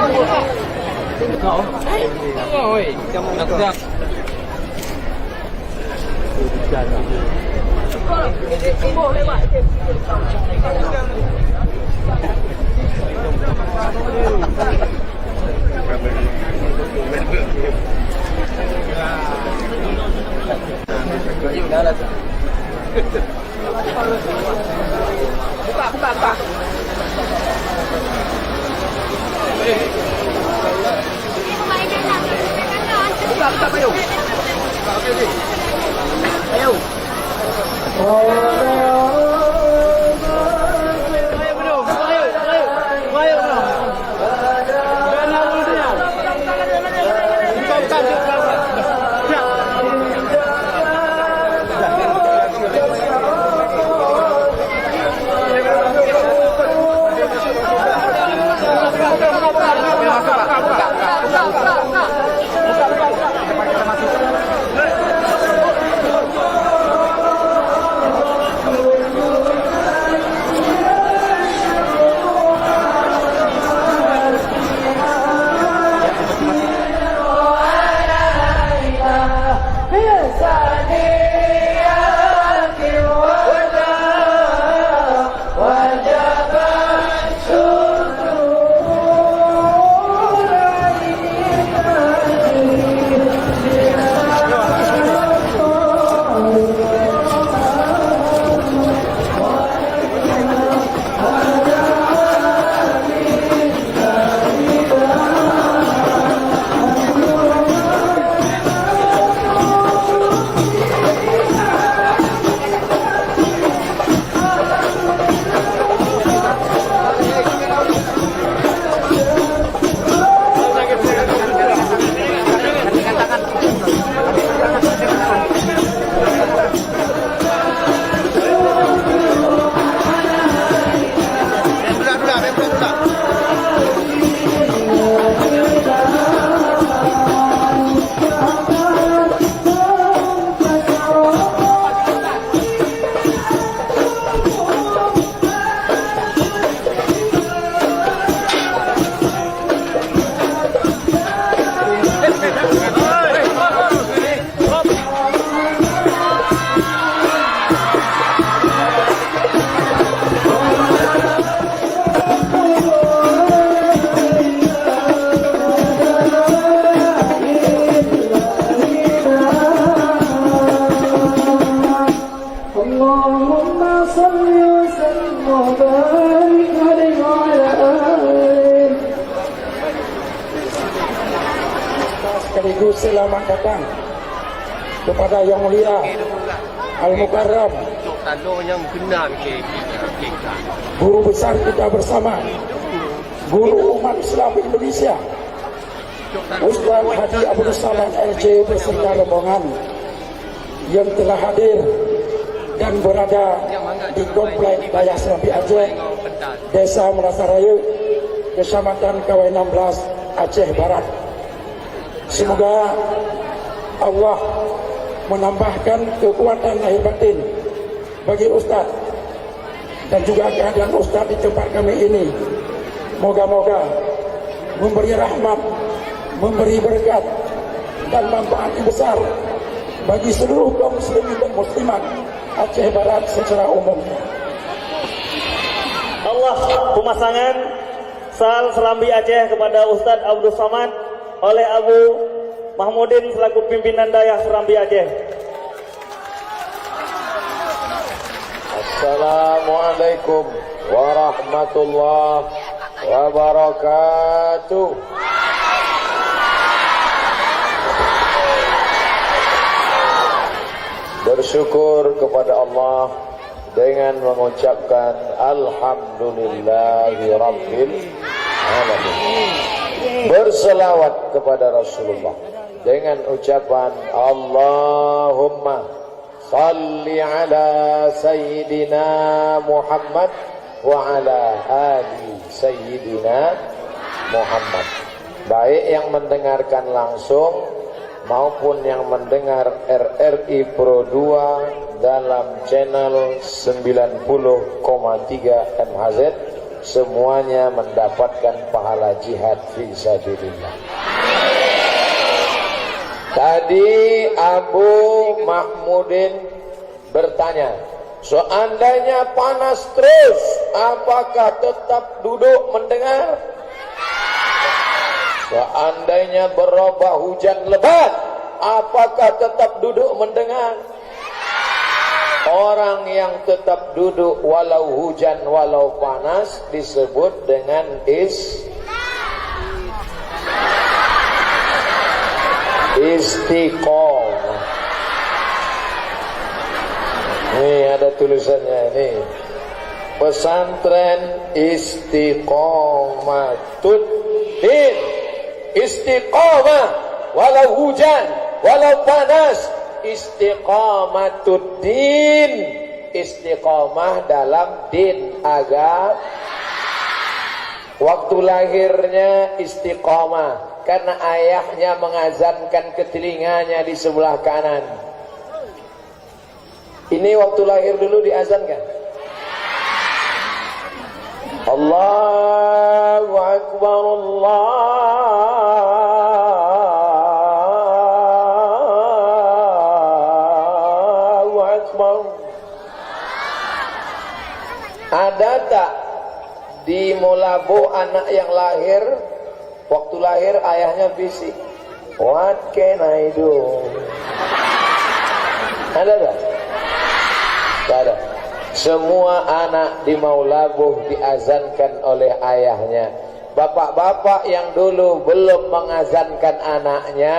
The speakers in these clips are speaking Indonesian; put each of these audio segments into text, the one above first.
Buka. Buka, ayo. Ayo. Sekaligus selamat datang kepada Yang Mulia Al-Mukarram Guru besar kita bersama, Guru Umat Islam Indonesia, Ustaz Haji Abdul Samad LC beserta rombongan yang telah hadir dan berada di Komplek Daya Serambi Aceh, Desa Merasaraya, Kecamatan Kawai 16, Aceh Barat. Semoga Allah menambahkan kekuatan lahir batin bagi Ustaz dan juga kehadiran Ustaz di tempat kami ini. Moga-moga memberi rahmat, memberi berkat dan manfaat yang besar bagi seluruh kaum muslimin dan muslimat Aceh Barat secara umumnya. Allah pemasangan Sal Serambi Aceh kepada Ustadz Abdul Samad oleh Abu Mahmudin selaku pimpinan Daya Serambi Aceh. Assalamualaikum warahmatullahi wabarakatuh. Bersyukur kepada Allah dengan mengucapkan Alhamdulillahi Rabbil Alamin. Berselawat kepada Rasulullah dengan ucapan Allahumma salli ala Sayyidina Muhammad wa ala ali Sayyidina Muhammad. Baik yang mendengarkan langsung maupun yang mendengar RRI Pro 2 dalam channel 90,3 MHz semuanya mendapatkan pahala jihad fisabilillah. Tadi Abu Mahmudin bertanya, seandainya panas terus, apakah tetap duduk mendengar? Seandainya berubah hujan lebat, apakah tetap duduk mendengar? Orang yang tetap duduk walau hujan walau panas disebut dengan istiqomah. Nih ada tulisannya nih. Pesantren Istiqomatuddin. Istiqomah walau hujan, walau panas. Istiqomatuddin. Istiqomah dalam din agama. Waktu lahirnya istiqomah karena ayahnya mengazankan ke telinganya di sebelah kanan. Ini waktu lahir dulu diazankan. Allahu Akbar, Allahu Akbar. Ada tak di Molabo anak yang lahir, waktu lahir ayahnya bisik, what can I do? Ada tak? Tak ada. Semua anak di Maulabuh diazankan oleh ayahnya. Bapak-bapak yang dulu belum mengazankan anaknya,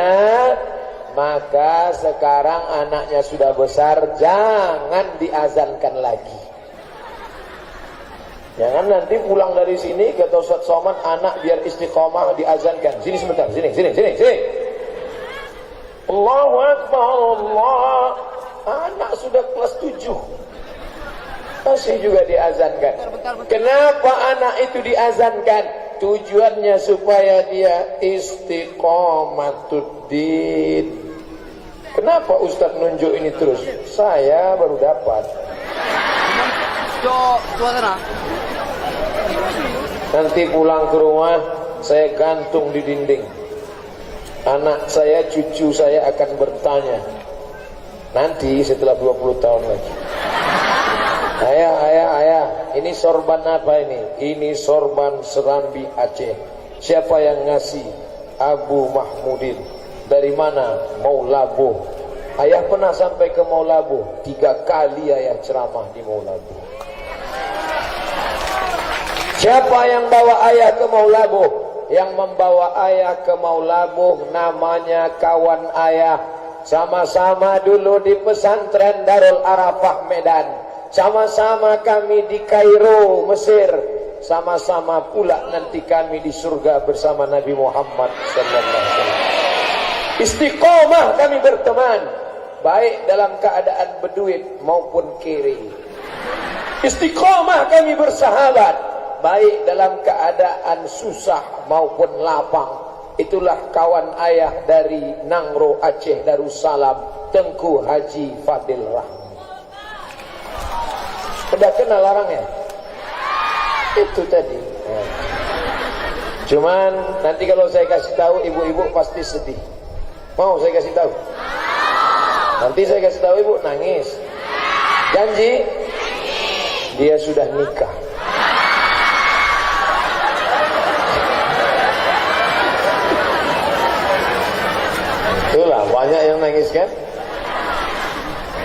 maka sekarang anaknya sudah besar, jangan diazankan lagi. Jangan nanti pulang dari sini kata Ustaz Somad, anak biar istiqomah diazankan. Sini sebentar, sini. Allahu Akbar, Allah. Anak sudah kelas 7 masih juga diazankan. Kenapa anak itu diazankan? Tujuannya supaya dia istiqomatuddin. Kenapa Ustaz nunjuk ini terus? Saya baru dapat. Nanti pulang ke rumah saya gantung di dinding. Anak saya, cucu saya akan bertanya nanti setelah 20 tahun lagi, ayah, ini sorban apa ini? Ini sorban Serambi Aceh. Siapa yang ngasih? Abu Mahmudin. Dari mana? Maulabuh. Ayah pernah sampai ke Maulabuh 3 kali ayah ceramah di Maulabuh. Siapa yang bawa ayah ke Maulabuh? Yang membawa ayah ke Maulabuh namanya kawan ayah. Sama-sama dulu di pesantren Darul Arafah Medan. Sama-sama kami di Kairo, Mesir. Sama-sama pula nanti kami di surga bersama Nabi Muhammad SAW. Istiqomah kami berteman, baik dalam keadaan berduit maupun kiri. Istiqomah kami bersahabat, baik dalam keadaan susah maupun lapang. Itulah kawan ayah dari Nangro Aceh Darussalam, Tengku Haji Fadil Rahmi. Udah kenal orangnya? Itu tadi. Cuman nanti kalau saya kasih tahu ibu-ibu pasti sedih. Mau saya kasih tahu? Nanti saya kasih tahu ibu nangis. Janji? Dia sudah nikah. Itulah banyak yang nangis kan?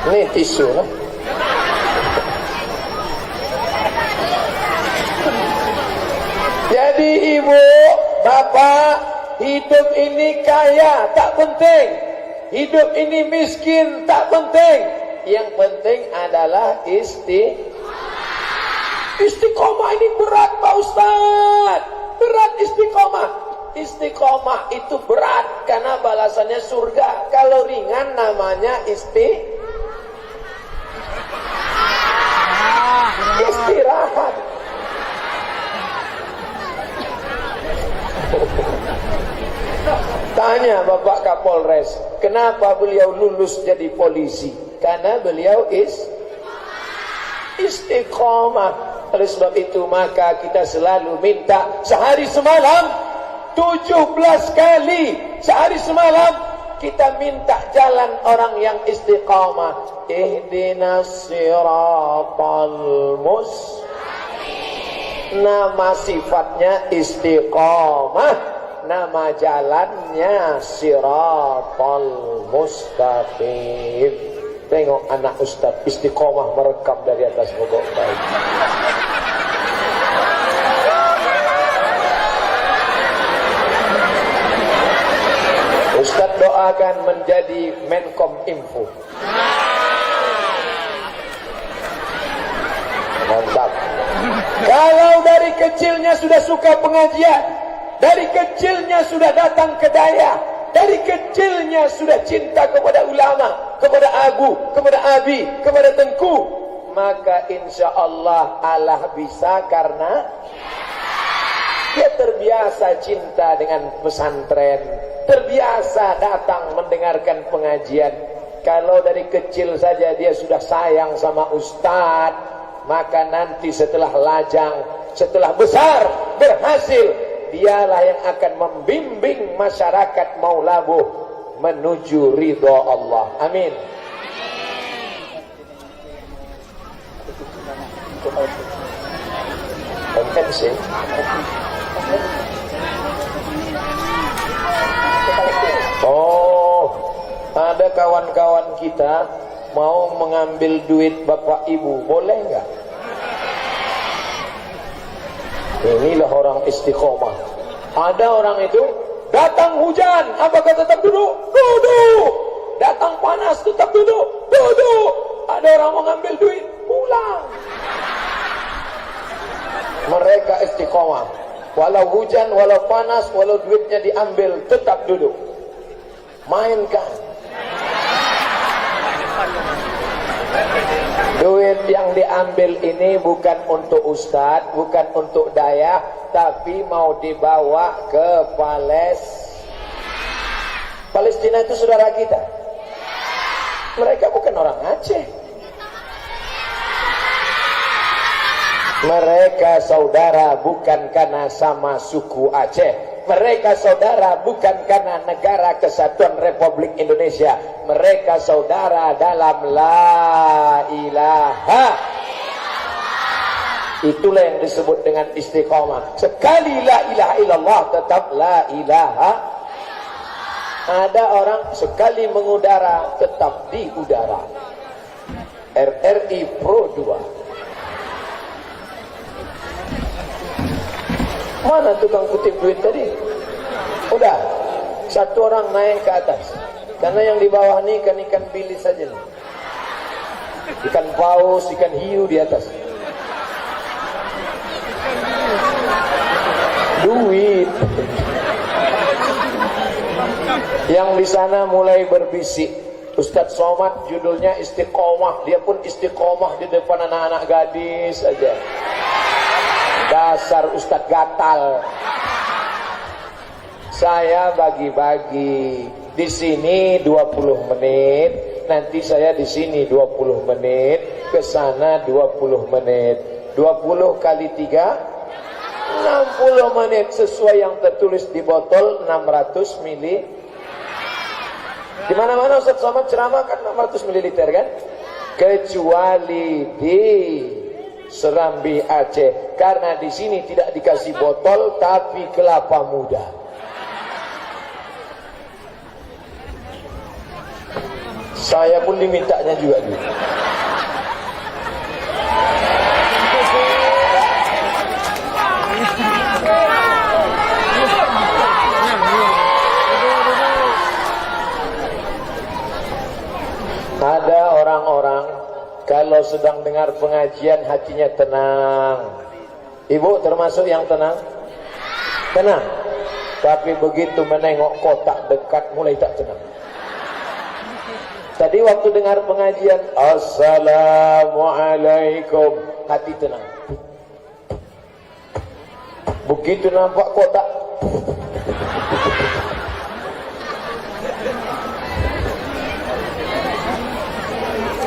Ini tisu lah. Jadi ibu, bapak, hidup ini kaya tak penting, hidup ini miskin tak penting. Yang penting adalah istiqomah. Ini berat Pak Ustaz, berat istiqomah. Istiqomah itu berat karena balasannya surga. Kalau ringan namanya istirahat. Tanya Bapak Kapolres, kenapa beliau lulus jadi polisi? Karena beliau istiqomah. Oleh sebab itu maka kita selalu minta sehari semalam 17 kali sehari semalam kita minta jalan orang yang istiqamah. Ihdinas siratal mustaqim. Nama sifatnya istiqamah, nama jalannya siratal mustaqim. Tengok anak ustaz istiqamah merekam dari atas pokok kayu. Ustaz doakan menjadi Menkom Info. Mantap. Kalau dari kecilnya sudah suka pengajian, dari kecilnya sudah datang ke daya, dari kecilnya sudah cinta kepada ulama, kepada abu, kepada abi, kepada tengku, maka insya Allah Allah bisa karena dia terbiasa cinta dengan pesantren, terbiasa datang mendengarkan pengajian. Kalau dari kecil saja dia sudah sayang sama ustadz, maka nanti setelah lajang, setelah besar, berhasil, dialah yang akan membimbing masyarakat Maulabuh menuju ridha Allah. Amin. Konvensi. Oh, ada kawan-kawan kita mau mengambil duit bapak ibu, boleh nggak? Inilah orang istiqomah. Ada orang itu datang hujan, apakah tetap duduk? Duduk. Datang panas, tetap duduk? Duduk. Ada orang mau ngambil duit, pulang. Mereka istiqomah. Walau hujan, walau panas, walau duitnya diambil, tetap duduk. Mainkan. Duit yang diambil ini bukan untuk ustadz, bukan untuk daya, tapi mau dibawa ke Palestina itu saudara kita. Mereka bukan orang Aceh. Mereka saudara bukan karena sama suku Aceh. Mereka saudara bukan karena negara kesatuan Republik Indonesia. Mereka saudara dalam la ilaha. Itulah yang disebut dengan istiqamah. Sekali la ilaha illallah tetap la ilaha. Ada orang sekali mengudara tetap di udara. RRI Pro 2. Mana tukang kutip duit tadi? Udah, satu orang naik ke atas. Karena yang di bawah ini ikan-ikan bilis saja nih. Ikan paus, ikan hiu di atas. Duit. Yang di sana mulai berbisik. Ustadz Somad judulnya istiqomah. Dia pun istiqomah di depan anak-anak gadis saja. Dasar Ustadz gatal. Saya bagi-bagi. Di sini 20 menit, nanti saya di sini 20 menit, ke sana 20 menit. 20 kali 3 60 menit sesuai yang tertulis di botol 600 mili. Di mana-mana Ustadz Somad ceramah kan 600 ml kan? Kecuali di Serambi Aceh, karena di sini tidak dikasih botol tapi kelapa muda. Saya pun dimintanya juga dulu. Ada orang-orang kalau sedang dengar pengajian hatinya tenang. Ibu termasuk yang tenang? Tenang. Tapi begitu menengok kotak dekat mulai tak tenang. Tadi waktu dengar pengajian, Assalamualaikum, hati tenang. Begitu nampak kotak,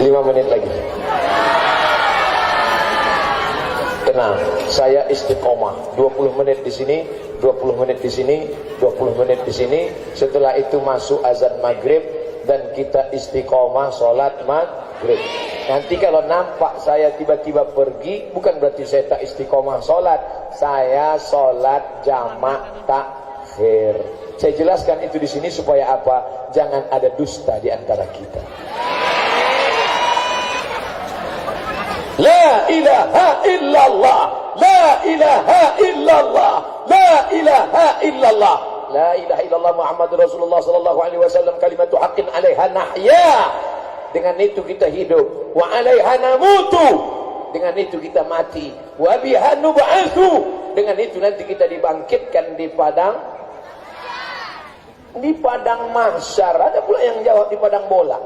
5 menit lagi. Tenang, saya istiqomah 20 menit di sini, 20 menit di sini, 20 menit di sini. Setelah itu masuk azan maghrib dan kita istiqomah sholat maghrib. Nanti kalau nampak saya tiba-tiba pergi, bukan berarti saya tak istiqomah sholat. Saya sholat jamak takhir. Saya jelaskan itu di sini supaya apa? Jangan ada dusta di antara kita. La ilaha illallah, la ilaha illallah, la ilaha illallah, la ilaha illallah Muhammadur Rasulullah sallallahu alaihi wasallam, kalimatu haqqin 'alaiha nahya. Dengan itu kita hidup. Wa 'alaiha namutu. Dengan itu kita mati. Wa biha nub'atsu. Dengan itu nanti kita dibangkitkan di padang mahsyar. Ada pula yang jawab di padang bola.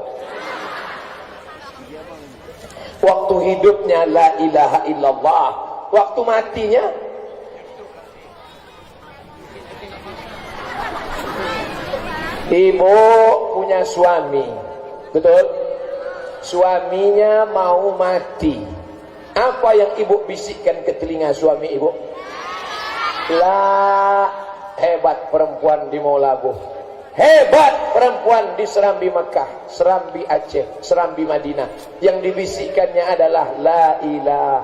Waktu hidupnya la ilaha illallah, waktu matinya ibu punya suami, betul? Suaminya mau mati. Apa yang ibu bisikkan ke telinga suami ibu? La, hebat perempuan di Maulabu. Hebat perempuan di Serambi Mekah, Serambi Aceh, Serambi Madinah. Yang dibisikkannya adalah la ilah.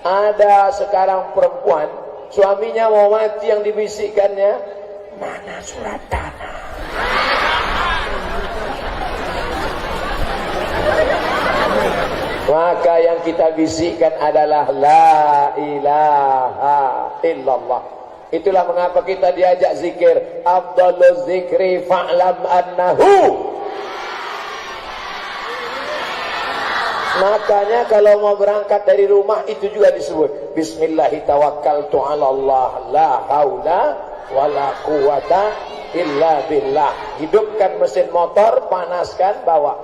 Ada sekarang perempuan, suaminya mau mati, yang dibisikkannya, mana surat tanah? Maka yang kita bisikkan adalah la ilaha illallah. Itulah mengapa kita diajak zikir. Afdaluz zikri fa'lam annahu. Makanya kalau mau berangkat dari rumah itu juga disebut Bismillahi tawakkaltu 'ala Allah, la haula wala quwata illa billah. Hidupkan mesin motor, panaskan, bawa.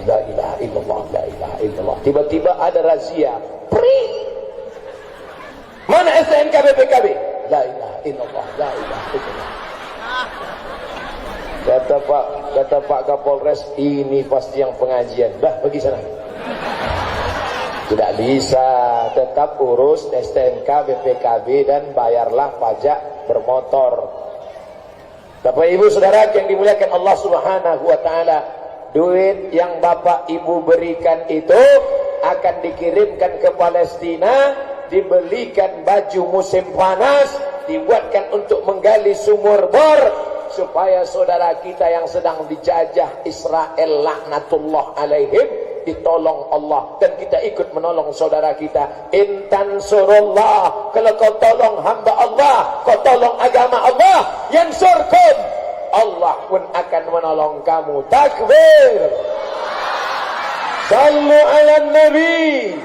La ilaha illallah, la ilaha illallah. Tiba-tiba ada razia. Pring. Mana STNK BPKB? La ilaha illallah, la ilaha illallah. Kata Pak Kapolres, ini pasti yang pengajian. Dah, pergi sana. Tidak bisa, tetap urus STNK BPKB dan bayarlah pajak bermotor. Bapak Ibu Saudara yang dimuliakan Allah Subhanahu wa taala, duit yang Bapak Ibu berikan itu akan dikirimkan ke Palestina, dibelikan baju musim panas, dibuatkan untuk menggali sumur bor, supaya saudara kita yang sedang dijajah Israel laknatullah alaihim ditolong Allah, dan kita ikut menolong saudara kita. Intan surullah, kalau kau tolong hamba Allah, kau tolong agama Allah, yang surkum, Allah pun akan menolong kamu. Takbir. Sallu ala nabi.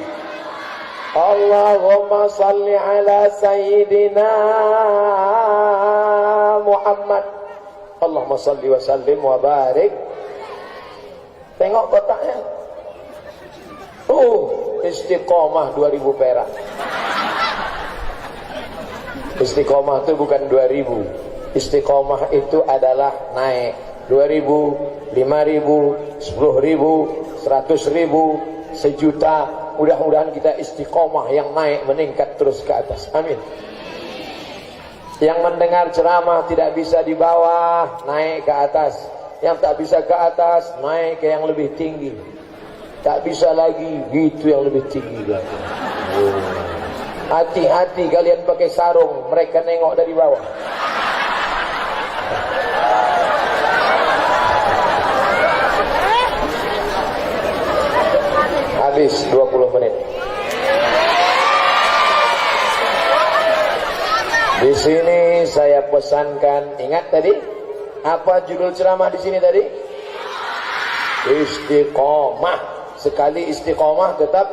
Allahumma salli ala sayyidina Muhammad. Allahumma salli wa sallim wa barik. Tengok kotaknya. Istiqomah 2000 perak. Istiqomah itu bukan 2000. Istiqomah itu adalah naik 2000, 5000, 10.000, 100.000, sejuta. Mudah-mudahan kita istiqomah yang naik, meningkat terus ke atas. Amin. Yang mendengar ceramah tidak bisa di bawah, naik ke atas. Yang tak bisa ke atas, naik ke yang lebih tinggi. Tak bisa lagi, gitu yang lebih tinggi lagi. Hati-hati kalian pakai sarung, mereka nengok dari bawah. Habis 20 menit. Di sini saya pesankan, ingat tadi apa judul ceramah di sini tadi? Istiqomah. Sekali istiqomah tetap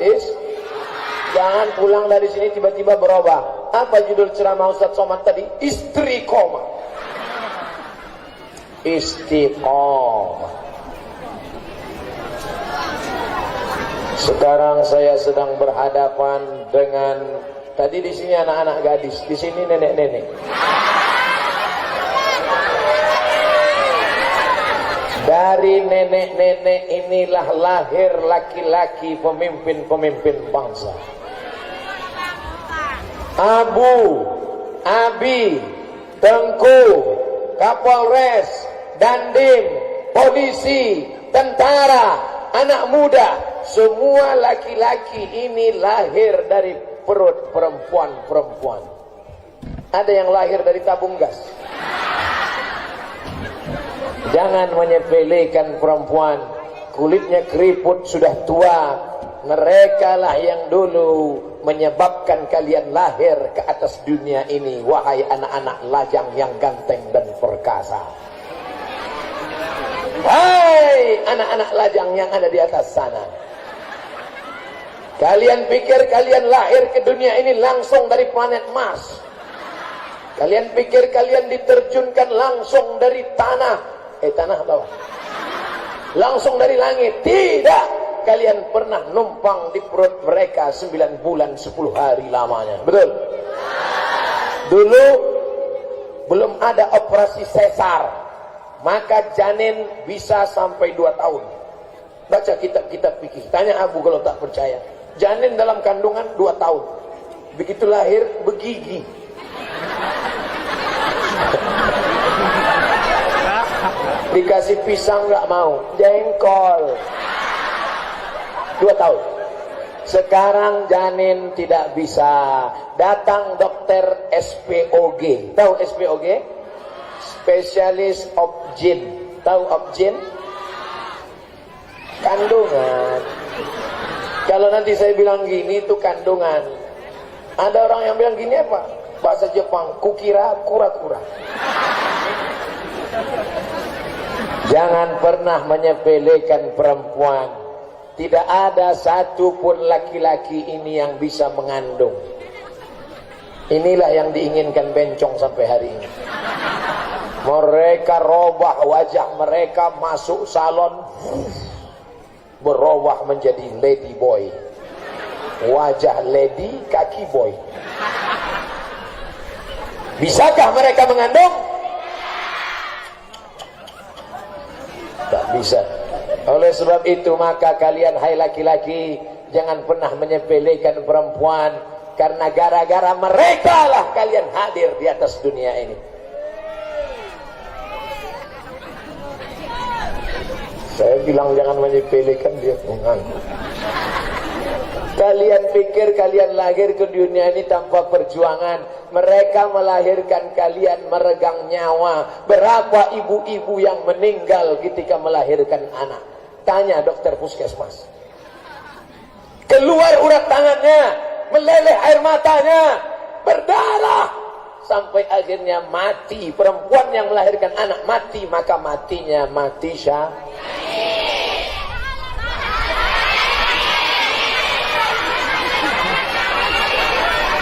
jangan pulang dari sini tiba-tiba berubah. Apa judul ceramah Ustaz Somad tadi? Istiqomah. Istiqomah. Sekarang saya sedang berhadapan dengan, tadi di sini anak-anak gadis, di sini nenek-nenek. Dari nenek-nenek inilah lahir laki-laki pemimpin-pemimpin bangsa. Abu, Abi, Tengku, Kapolres, Dandim, polisi, tentara, anak muda, semua laki-laki ini lahir dari perut perempuan-perempuan. Ada yang lahir dari tabung gas. Jangan menyepelekan perempuan, kulitnya keriput sudah tua. Mereka lah yang dulu menyebabkan kalian lahir ke atas dunia ini, wahai anak-anak lajang yang ganteng dan perkasa. Hai anak-anak lajang yang ada di atas sana, kalian pikir kalian lahir ke dunia ini langsung dari planet Mars? Kalian pikir kalian diterjunkan langsung dari tanah bawah, langsung dari langit? Tidak. Kalian pernah numpang di perut mereka 9 bulan 10 hari lamanya. Betul? Dulu belum ada operasi sesar, maka janin bisa sampai 2 tahun. Baca kitab-kitab fikih. Tanya Abu kalau tak percaya. Janin dalam kandungan 2 tahun. Begitu lahir begigi. Dikasih pisang nggak mau, jengkol. 2 tahun. Sekarang janin tidak bisa. Datang dokter SPOG. Tahu SPOG? Specialist of Gene. Tahu of Gene? Kandungan. Kalau nanti saya bilang gini itu kandungan. Ada orang yang bilang gini apa? Bahasa Jepang, kukira kura-kura. Jangan pernah menyepelekan perempuan. Tidak ada satupun laki-laki ini yang bisa mengandung. Inilah yang diinginkan bencong sampai hari ini. Mereka robah wajah mereka, masuk salon, berubah menjadi lady boy. Wajah lady, kaki boy. Bisakah mereka mengandung? Tak bisa. Oleh sebab itu maka kalian hai laki-laki jangan pernah menyepelekan perempuan, karena gara-gara mereka lah kalian hadir di atas dunia ini. Saya bilang jangan menyepelekan, dia mengangguk. Kalian pikir kalian lahir ke dunia ini tanpa perjuangan? Mereka melahirkan kalian meregang nyawa. Berapa ibu-ibu yang meninggal ketika melahirkan anak? Tanya dokter puskesmas. Keluar urat tangannya, meleleh air matanya, berdarah, sampai akhirnya mati. Perempuan yang melahirkan anak mati, maka matinya mati syahid.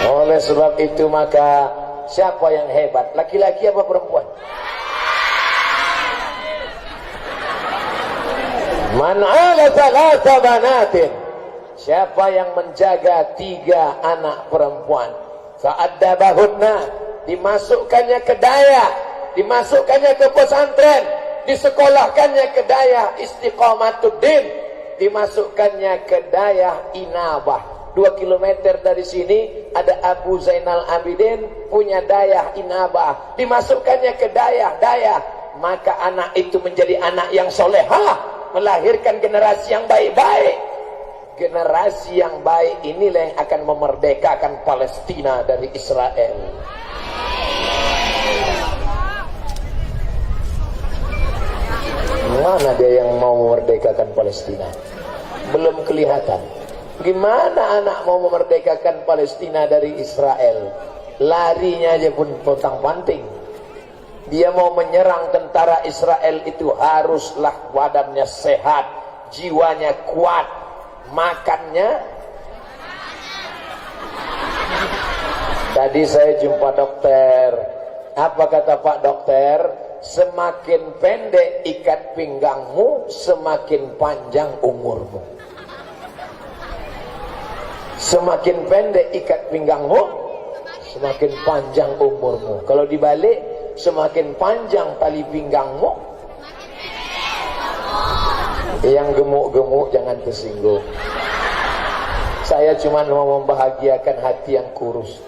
Oleh sebab itu maka siapa yang hebat, laki-laki apa perempuan? Man ala thalatha banatin, siapa yang menjaga 3 anak perempuan, fa'addabahunna, dimasukkannya ke daya, dimasukkannya ke pesantren, disekolahkannya ke daya istiqamatuddin, dimasukkannya ke daya inabah. 2 kilometer dari sini ada Abu Zainal Abidin punya daya inabah, dimasukkannya ke daya, maka anak itu menjadi anak yang solehah, melahirkan generasi yang baik-baik. Generasi yang baik inilah yang akan memerdekakan Palestina dari Israel. Mana dia yang mau memerdekakan Palestina? Belum kelihatan. Gimana anak mau memerdekakan Palestina dari Israel? Larinya aja pun pontang-panting. Dia mau menyerang tentara Israel itu haruslah badannya sehat, jiwanya kuat, makannya. Tadi saya jumpa dokter. Apa kata Pak Dokter? Semakin pendek ikat pinggangmu, semakin panjang umurmu. Semakin pendek ikat pinggangmu, semakin panjang umurmu. Kalau dibalik, semakin panjang tali pinggangmu, Yang gemuk-gemuk jangan tersinggung. Saya cuma mau membahagiakan hati yang kurus.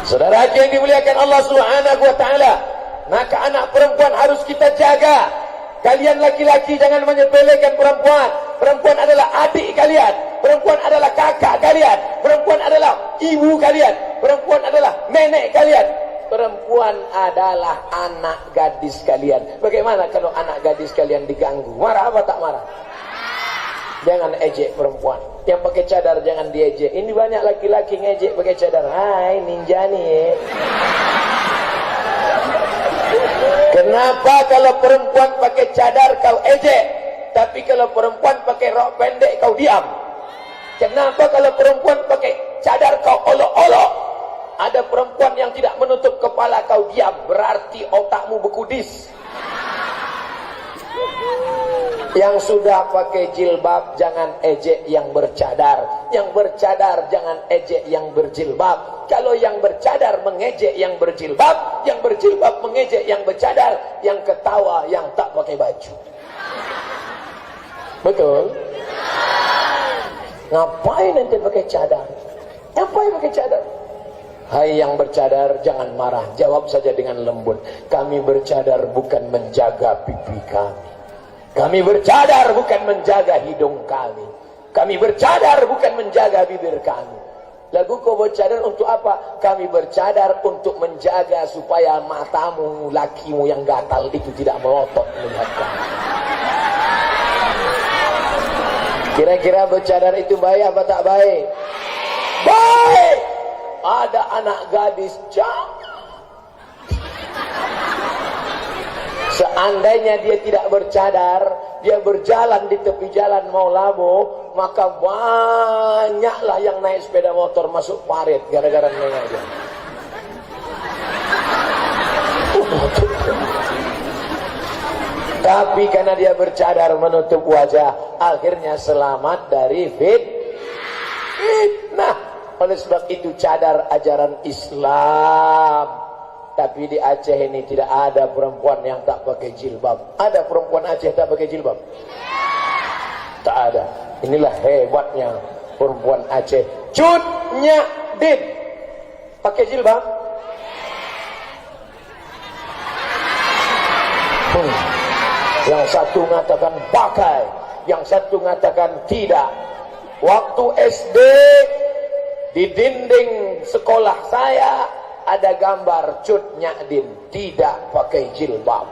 Saudara yang dimuliakan Allah Subhanahu wa taala, maka anak perempuan harus kita jaga. Kalian laki-laki jangan menyepelekan perempuan. Perempuan adalah adik kalian, perempuan adalah kakak kalian, perempuan adalah ibu kalian, perempuan adalah nenek kalian, perempuan adalah anak gadis kalian. Bagaimana kalau anak gadis kalian diganggu? Marah apa tak marah? Jangan ejek perempuan. Yang pakai cadar jangan diejek. Ini banyak laki-laki ngejek pakai cadar. Hai ninja nih. Kenapa kalau perempuan pakai cadar kau ejek, tapi kalau perempuan pakai rok pendek kau diam? Kenapa kalau perempuan pakai cadar kau olok-olok? Ada perempuan yang tidak menutup kepala kau diam, berarti otakmu bekudis. Yang sudah pakai jilbab jangan ejek yang bercadar. Yang bercadar jangan ejek yang berjilbab. Kalau yang bercadar mengejek yang berjilbab, yang berjilbab mengejek yang bercadar, yang ketawa yang tak pakai baju. Betul? Ngapain nanti pakai cadar? Ngapain pakai cadar? Hai yang bercadar, jangan marah. Jawab saja dengan lembut. Kami bercadar bukan menjaga pipi kami. Kami bercadar bukan menjaga hidung kami. Kami bercadar bukan menjaga bibir kami. Lagu kau bercadar untuk apa? Kami bercadar untuk menjaga supaya matamu, lakimu yang gatal itu tidak melotot melihat kami. Kira-kira bercadar itu baik apa tak baik? Baik! Ada anak gadis cantik. Seandainya dia tidak bercadar, dia berjalan di tepi jalan mau labo, maka banyaklah yang naik sepeda motor masuk parit gara-gara nengok dia. Tapi karena dia bercadar menutup wajah, akhirnya selamat dari fitnah. Oleh sebab itu cadar ajaran Islam. Tapi di Aceh ini tidak ada perempuan yang tak pakai jilbab. Ada perempuan Aceh tak pakai jilbab? Tak ada. Inilah hebatnya perempuan Aceh. Cut Nyak Din pakai jilbab? Yang satu mengatakan pakai, yang satu mengatakan tidak. Waktu SD di dinding sekolah saya ada gambar Cut Nyak Din tidak pakai jilbab.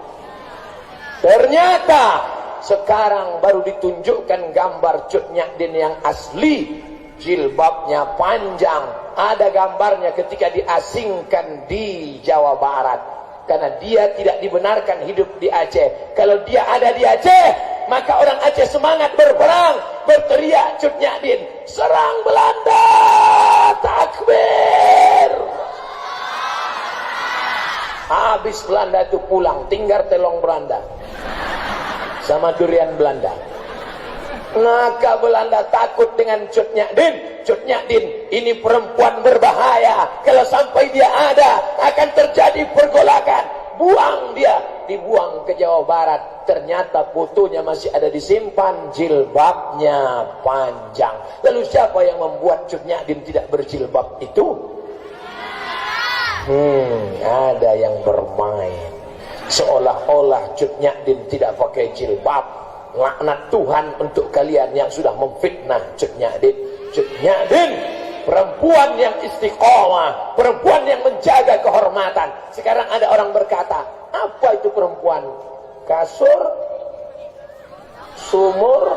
Ternyata sekarang baru ditunjukkan gambar Cut Nyak Din yang asli, jilbabnya panjang. Ada gambarnya ketika diasingkan di Jawa Barat, karena dia tidak dibenarkan hidup di Aceh. Kalau dia ada di Aceh, maka orang Aceh semangat berperang, berteriak Cut Nyak Din, serang Belanda, takbir. Habis Belanda itu pulang, tinggal telong Belanda sama durian Belanda. Maka Belanda takut dengan Cut Nyak Din. Cut Nyak Din ini perempuan berbahaya. Kalau sampai dia ada, akan terjadi pergolakan. Buang dia, dibuang ke Jawa Barat. Ternyata fotonya masih ada disimpan, jilbabnya panjang. Lalu siapa yang membuat Cut Nyak Din tidak berjilbab itu? Ada yang bermain seolah-olah Cut Nyak Din tidak pakai jilbab. Laknat Tuhan untuk kalian yang sudah memfitnah Cut Nyak Din. Cut Nyak Din perempuan yang istiqomah, perempuan yang menjaga kehormatan. Sekarang ada orang berkata, apa itu perempuan? Kasur, sumur,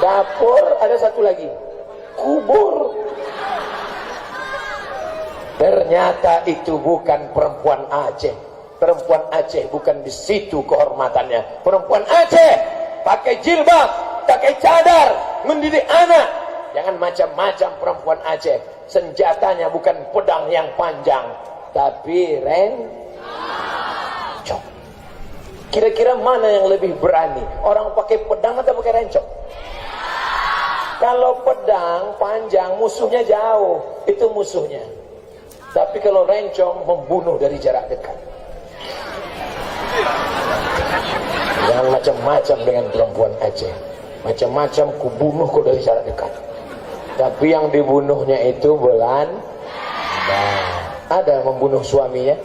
dapur, ada satu lagi, kubur. Ternyata itu bukan perempuan Aceh. Perempuan Aceh bukan di situ kehormatannya. Perempuan Aceh pakai jilbab, pakai cadar, mendidik anak. Jangan macam-macam perempuan Aceh. Senjatanya bukan pedang yang panjang, tapi rencong. Kira-kira mana yang lebih berani? Orang pakai pedang atau pakai rencong? Kalau pedang panjang, musuhnya jauh. Itu musuhnya. Tapi kalau rencong, membunuh dari jarak dekat. Jangan macam-macam dengan perempuan Aceh. Macam-macam ku bunuh kau dari jarak dekat. Tapi yang dibunuhnya itu bulan. Nah, ada membunuh suaminya?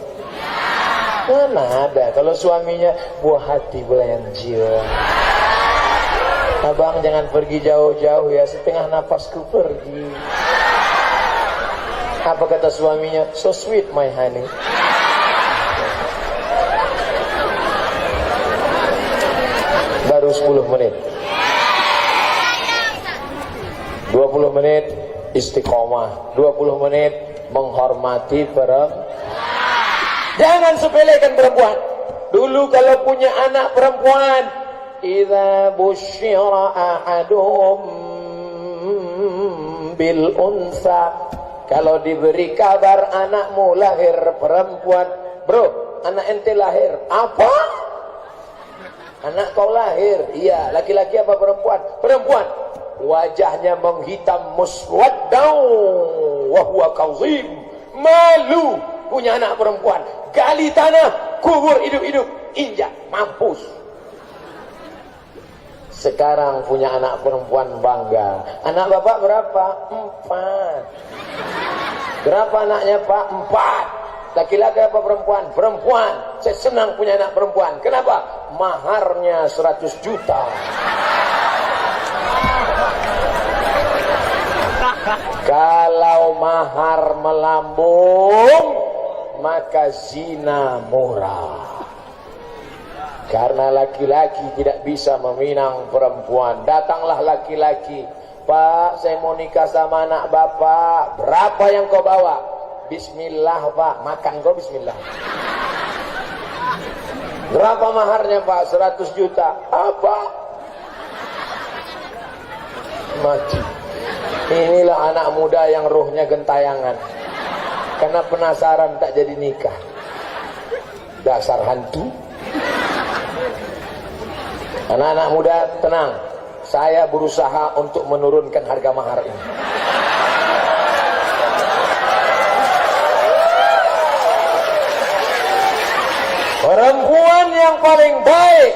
Mana ada. Kalau suaminya buah hati belayan jiwa. Abang jangan pergi jauh-jauh ya, setengah napasku pergi. Apa kata suaminya? So sweet my honey. Baru 10 menit 20 menit istiqomah, 20 menit menghormati perempuan. Jangan sepelekan perempuan. Dulu kalau punya anak perempuan, idza busyira ahadum bil unsa, kalau diberi kabar anakmu lahir perempuan, bro, anak ente lahir apa? Anak kau lahir, iya, laki-laki apa perempuan? Perempuan. Wajahnya menghitam muswaddau wa huwa kazim. Malu punya anak perempuan. Gali tanah, kubur hidup-hidup, injak, mampus. Sekarang punya anak perempuan bangga. Anak bapak berapa? 4. Berapa anaknya pak? 4. Laki-laki apa perempuan? Perempuan. Saya senang punya anak perempuan. Kenapa? Maharnya 100 juta. Kalau mahar melambung, maka zina murah. Karena laki-laki tidak bisa meminang perempuan. Datanglah laki-laki, Pak, saya mau nikah sama anak bapak. Berapa yang kau bawa? Bismillah pak, makan kau bismillah. Berapa maharnya pak? 100 juta. Apa? Mati. Inilah anak muda yang rohnya gentayangan. Karena penasaran tak jadi nikah. Dasar hantu. Anak-anak muda tenang. Saya berusaha untuk menurunkan harga mahar ini. Perempuan yang paling baik,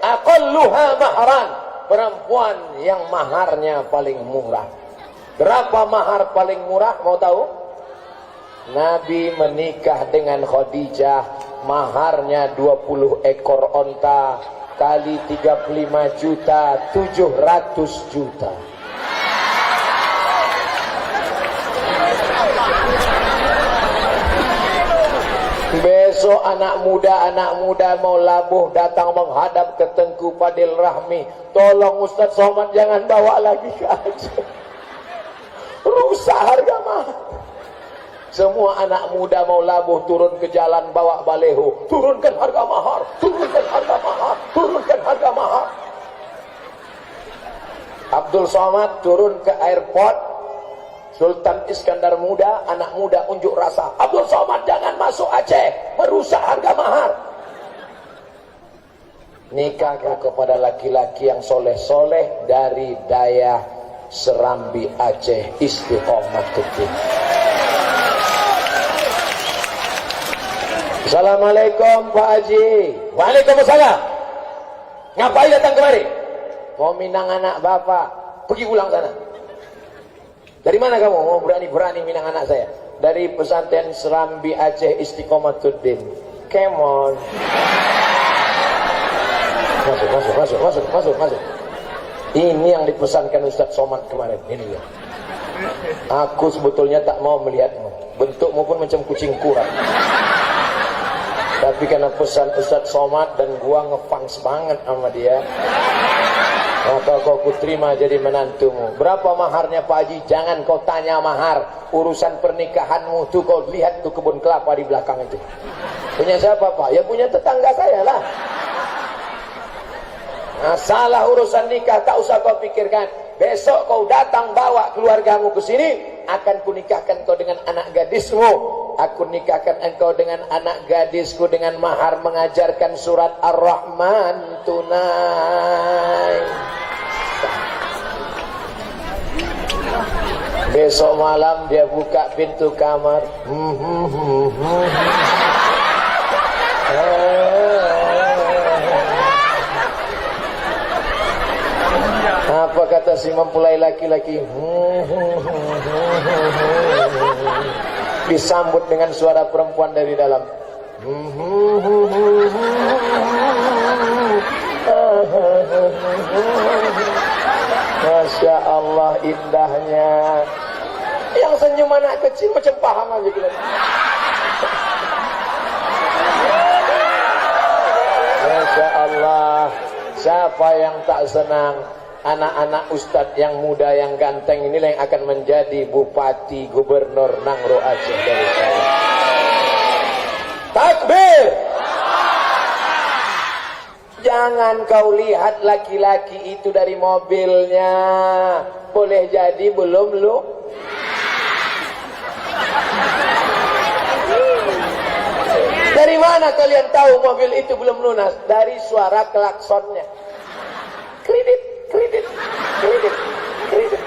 aqalluha mahran, perempuan yang maharnya paling murah. Berapa mahar paling murah? Mau tahu? Nabi menikah dengan Khadijah, maharnya 20 ekor onta kali 35 juta, 700 juta. Besok anak muda mau labuh datang menghadap ke Tengku Fadil Rahmi. Tolong Ustaz Somad jangan bawa lagi ke Aceh. Rusak harga mahar. Semua anak muda mau labuh turun ke jalan bawa baleho. Turunkan harga mahar, turunkan harga mahar, turunkan harga mahar. Abdul Somad turun ke airport. Sultan Iskandar muda, anak muda unjuk rasa. Abdul Somad jangan masuk Aceh, merusak harga mahar. Nikahkan kepada laki-laki yang soleh-soleh dari Dayah Serambi Aceh, Istiqomatuddin. Assalamualaikum Pak Haji. Waalaikumsalam. Ngapain datang kemari? Mau minang anak bapak. Pergi pulang sana. Dari mana kamu? Mau berani-berani minang anak saya? Dari pesantren Serambi Aceh, Istiqomatuddin. Come on. Masuk. Ini yang dipesankan Ustaz Somad kemarin. Ini ya. Aku sebetulnya tak mau melihatmu. Bentukmu pun macam kucing kurang. Tapi karena pesan Ustaz Somad dan gua ngefans banget sama dia, maka kau kuterima jadi menantumu. Berapa maharnya Pak Haji? Jangan kau tanya mahar. Urusan pernikahanmu tuh kau lihat tuh kebun kelapa di belakang itu. Punya siapa Pak? Ya punya tetangga saya lah. Masalah urusan nikah tak usah kau pikirkan. Besok kau datang bawa keluargamu ke sini, akan kunikahkan kau dengan anak gadismu. Aku nikahkan engkau dengan anak gadisku dengan mahar mengajarkan surat Ar-Rahman tunai. Besok malam dia buka pintu kamar. Apa kata si mempelai laki-laki? Disambut dengan suara perempuan dari dalam. Masya Allah indahnya. Yang senyum anak kecil macam paham aja kita. Masya Allah. Siapa yang tak senang? Anak-anak ustadz yang muda yang ganteng inilah yang akan menjadi bupati gubernur Nangro Aceh dari saya. Takbir. Jangan kau lihat laki-laki itu dari mobilnya. Boleh jadi belum lu. Dari mana kalian tahu mobil itu belum lunas? Dari suara klaksonnya. Kredit, kredit, kredit, kredit.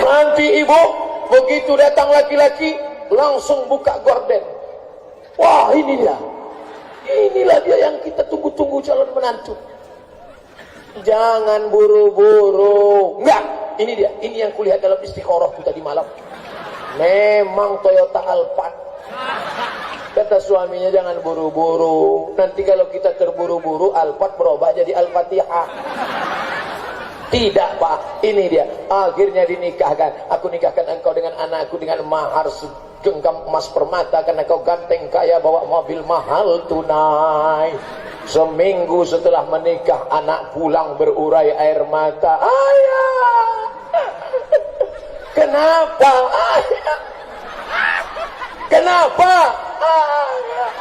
Nanti ibu begitu datang laki-laki langsung buka gorden. Wah, ini dia. Inilah dia yang kita tunggu-tunggu, calon menantu. Jangan buru-buru. Enggak, ini dia. Ini yang kulihat dalam Istiqoroh tadi malam. Memang Toyota Alphard. Kata suaminya jangan buru-buru. Nanti kalau kita terburu-buru Alphard berubah jadi Al-Fatihah. Tidak Pak, ini dia. Akhirnya dinikahkan. Aku nikahkan engkau dengan anakku dengan mahar segenggam emas permata karena kau ganteng kaya bawa mobil mahal tunai. Seminggu setelah menikah anak pulang berurai air mata. Ayah, kenapa? Ayah, kenapa? Ayah,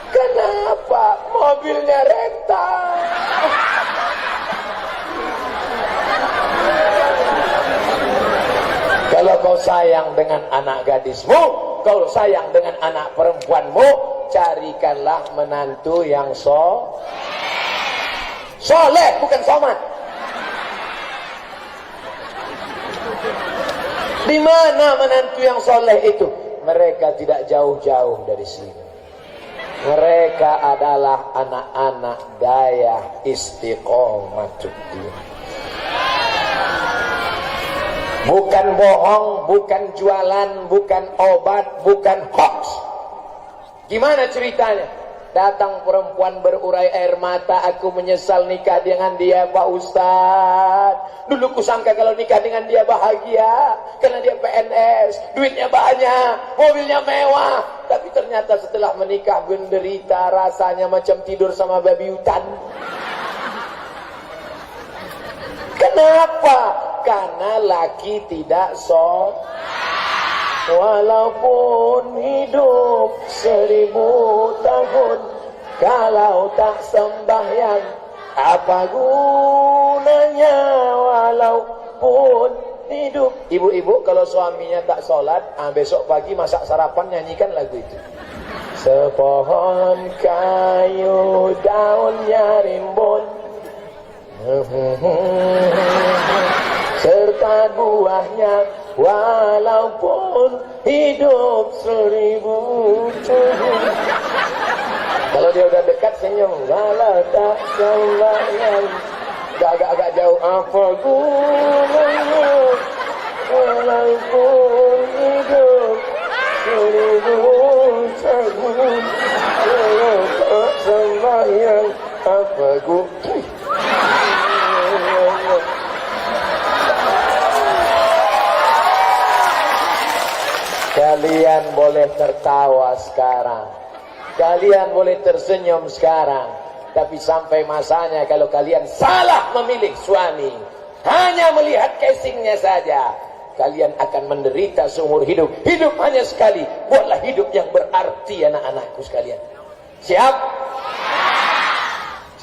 kenapa? Mobilnya rental. Kalau kau sayang dengan anak gadismu, kau sayang dengan anak perempuanmu, carikanlah menantu yang soleh, bukan somat. Di mana menantu yang soleh itu? Mereka tidak jauh-jauh dari sini. Mereka adalah anak-anak daya Istiqomatuddin. Bukan bohong, bukan jualan, bukan obat, bukan hoax. Gimana ceritanya? Datang perempuan berurai air mata, aku menyesal nikah dengan dia Pak Ustadz. Dulu kusangka kalau nikah dengan dia bahagia, karena dia PNS, duitnya banyak, mobilnya mewah. Tapi ternyata setelah menikah menderita, rasanya macam tidur sama babi hutan. Kenapa? Karena laki tidak walaupun hidup 1000 tahun, kalau tak sembahyang apa gunanya walaupun hidup. Ibu-ibu kalau suaminya tak sholat, besok pagi masak sarapan nyanyikan lagu itu. Sepohon kayu daunnya rimbun, serta buahnya walaupun hidup 1000 tahun. Kalau dia udah dekat senyum, walau tak sembahyang, agak-agak jauh, apa gunanya walaupun hidup 1000 tahun, walau tak sembahyang, apa gunanya. Kalian boleh tertawa sekarang, kalian boleh tersenyum sekarang, tapi sampai masanya kalau kalian salah memilih suami, hanya melihat casingnya saja, kalian akan menderita seumur hidup. Hidup hanya sekali, buatlah hidup yang berarti anak-anakku sekalian. Siap?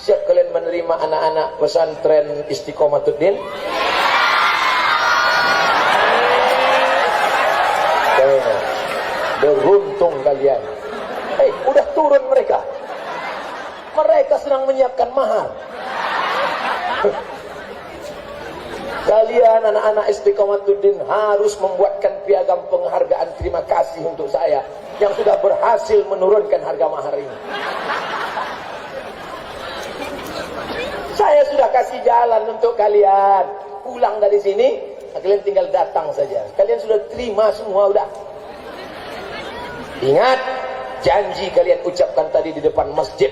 Siap kalian menerima anak-anak pesantren Istiqomatuddin? Beruntung kalian. Udah turun mereka. Mereka sedang menyiapkan mahar. Kalian anak-anak Istiqomatuddin harus membuatkan piagam penghargaan terima kasih untuk saya yang sudah berhasil menurunkan harga mahar ini. Saya sudah kasih jalan untuk kalian. Pulang dari sini, kalian tinggal datang saja. Kalian sudah terima semua, udah. Ingat, janji kalian ucapkan tadi di depan masjid.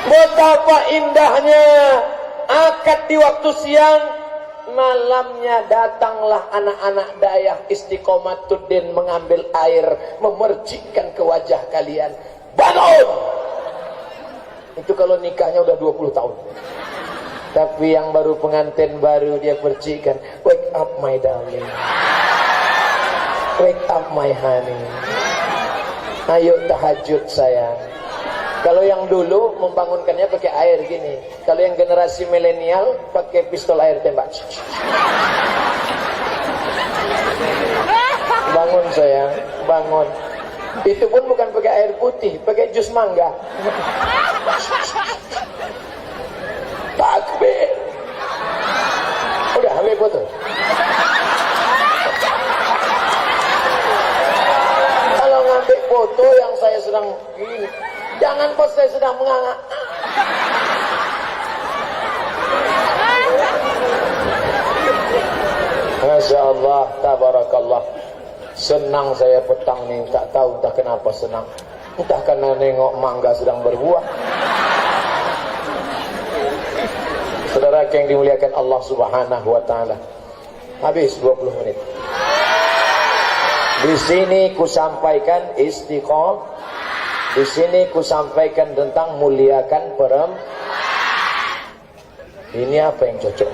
Betapa indahnya akad di waktu siang, malamnya datanglah anak-anak Dayah Istiqomatuddin mengambil air, memercikkan ke wajah kalian. Bangun! Itu kalau nikahnya udah 20 tahun. Tapi yang baru pengantin baru dia percikkan. Wake up my darling. Wake up my honey. Ayo tahajud sayang. Kalau yang dulu membangunkannya pakai air gini. Kalau yang generasi milenial pakai pistol air tembak. Bangun sayang, bangun. Itu pun bukan pakai air putih, pakai jus mangga. Takbir. Udah ambil foto. Kalau ngambil foto yang saya sedang gini, jangan pas saya sedang menganga. Masya Allah, tabarakallah. Senang saya petang nih, tak tahu entah kenapa senang. Entah karena nengok mangga sedang berbuah. Saudara yang dimuliakan Allah Subhanahu wa taala. Habis 20 menit. Di sini ku sampaikan istiqomah. Di sini ku sampaikan tentang muliakan perempuan. Ini apa yang cocok?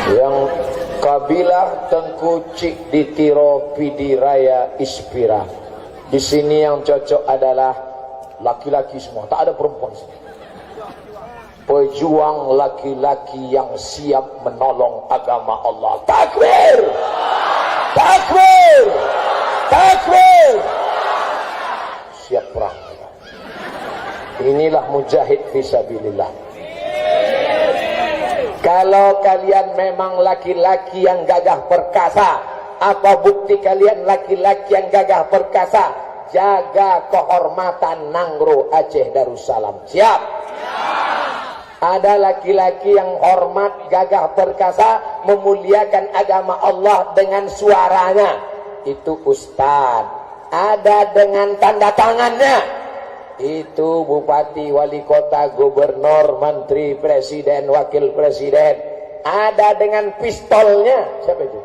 Yang kabilah Tengku Cik Ditiro Pidiraya Ispira. Di sini yang cocok adalah laki-laki semua, tak ada perempuan sini. Pejuang laki-laki yang siap menolong agama Allah. Takbir! Takbir! Takbir! Siap perang. Inilah mujahid fisabilillah. Kalau kalian memang laki-laki yang gagah perkasa, apa bukti kalian laki-laki yang gagah perkasa? Jaga kehormatan Nangro Aceh Darussalam. Siap? Ada laki-laki yang hormat, gagah perkasa, memuliakan agama Allah dengan suaranya. Itu ustaz. Ada dengan tanda tangannya. Itu bupati, wali kota, gubernur, menteri, presiden, wakil presiden. Ada dengan pistolnya. Siapa itu?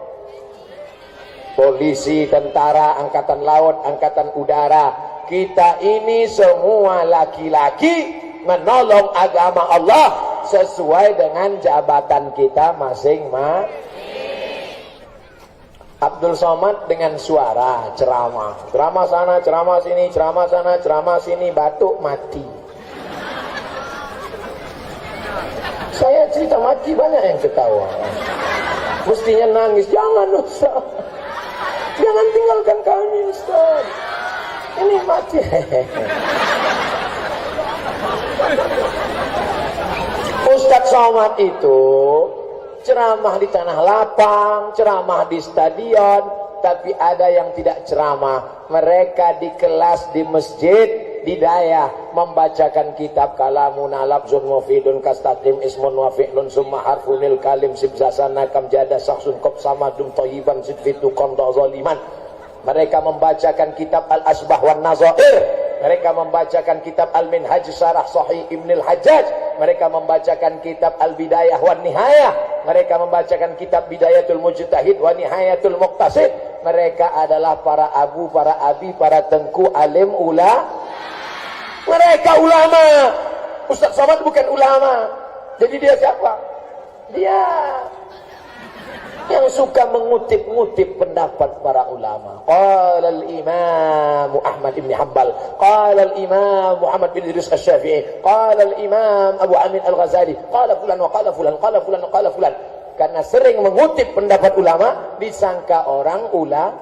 Polisi, tentara, angkatan laut, angkatan udara. Kita ini semua laki-laki menolong agama Allah sesuai dengan jabatan kita masing-masing. Abdul Somad dengan suara ceramah, ceramah sana, ceramah sini, ceramah sana, ceramah sini, batuk mati. Saya cerita mati banyak yang ketawa. Mestinya nangis, jangan Ustaz, jangan tinggalkan kami Ustaz, ini mati. Ustaz Somad itu ceramah di tanah lapang, ceramah di stadion, tapi ada yang tidak ceramah. Mereka di kelas, di masjid, di daya membacakan kitab Kalamun Alabzun Mufidun Kastatim Ismun wa Fi'lun Summa Harfunil Kalim Sibzasana Kam Jada Saksun Kop Samadum Toyiban Sidfitu Kondo Zoliman. Mereka membacakan kitab Al-Asbah wan Nazair. Mereka membacakan kitab Al-Minhaj Syarah Sahih Ibnul Hajjaj. Mereka membacakan kitab Al-Bidayah wan Nihayah. Mereka membacakan kitab Bidayatul Mujtahid wa Nihayatul Muqtasid. Mereka adalah para abu, para abi, para tengku, alim, Mereka ulama. Ustaz Somad bukan ulama. Jadi dia siapa? Dia yang suka mengutip-ngutip pendapat para ulama. Qala al-Imam Ahmad bin Hanbal, qala al-Imam Muhammad bin Idris Asy-Syafi'i, qala al-Imam Abu Amin Al-Ghazali, qala fulan wa qala fulan, qala fulan wa qala fulan. Karena sering mengutip pendapat ulama, disangka orang ulama,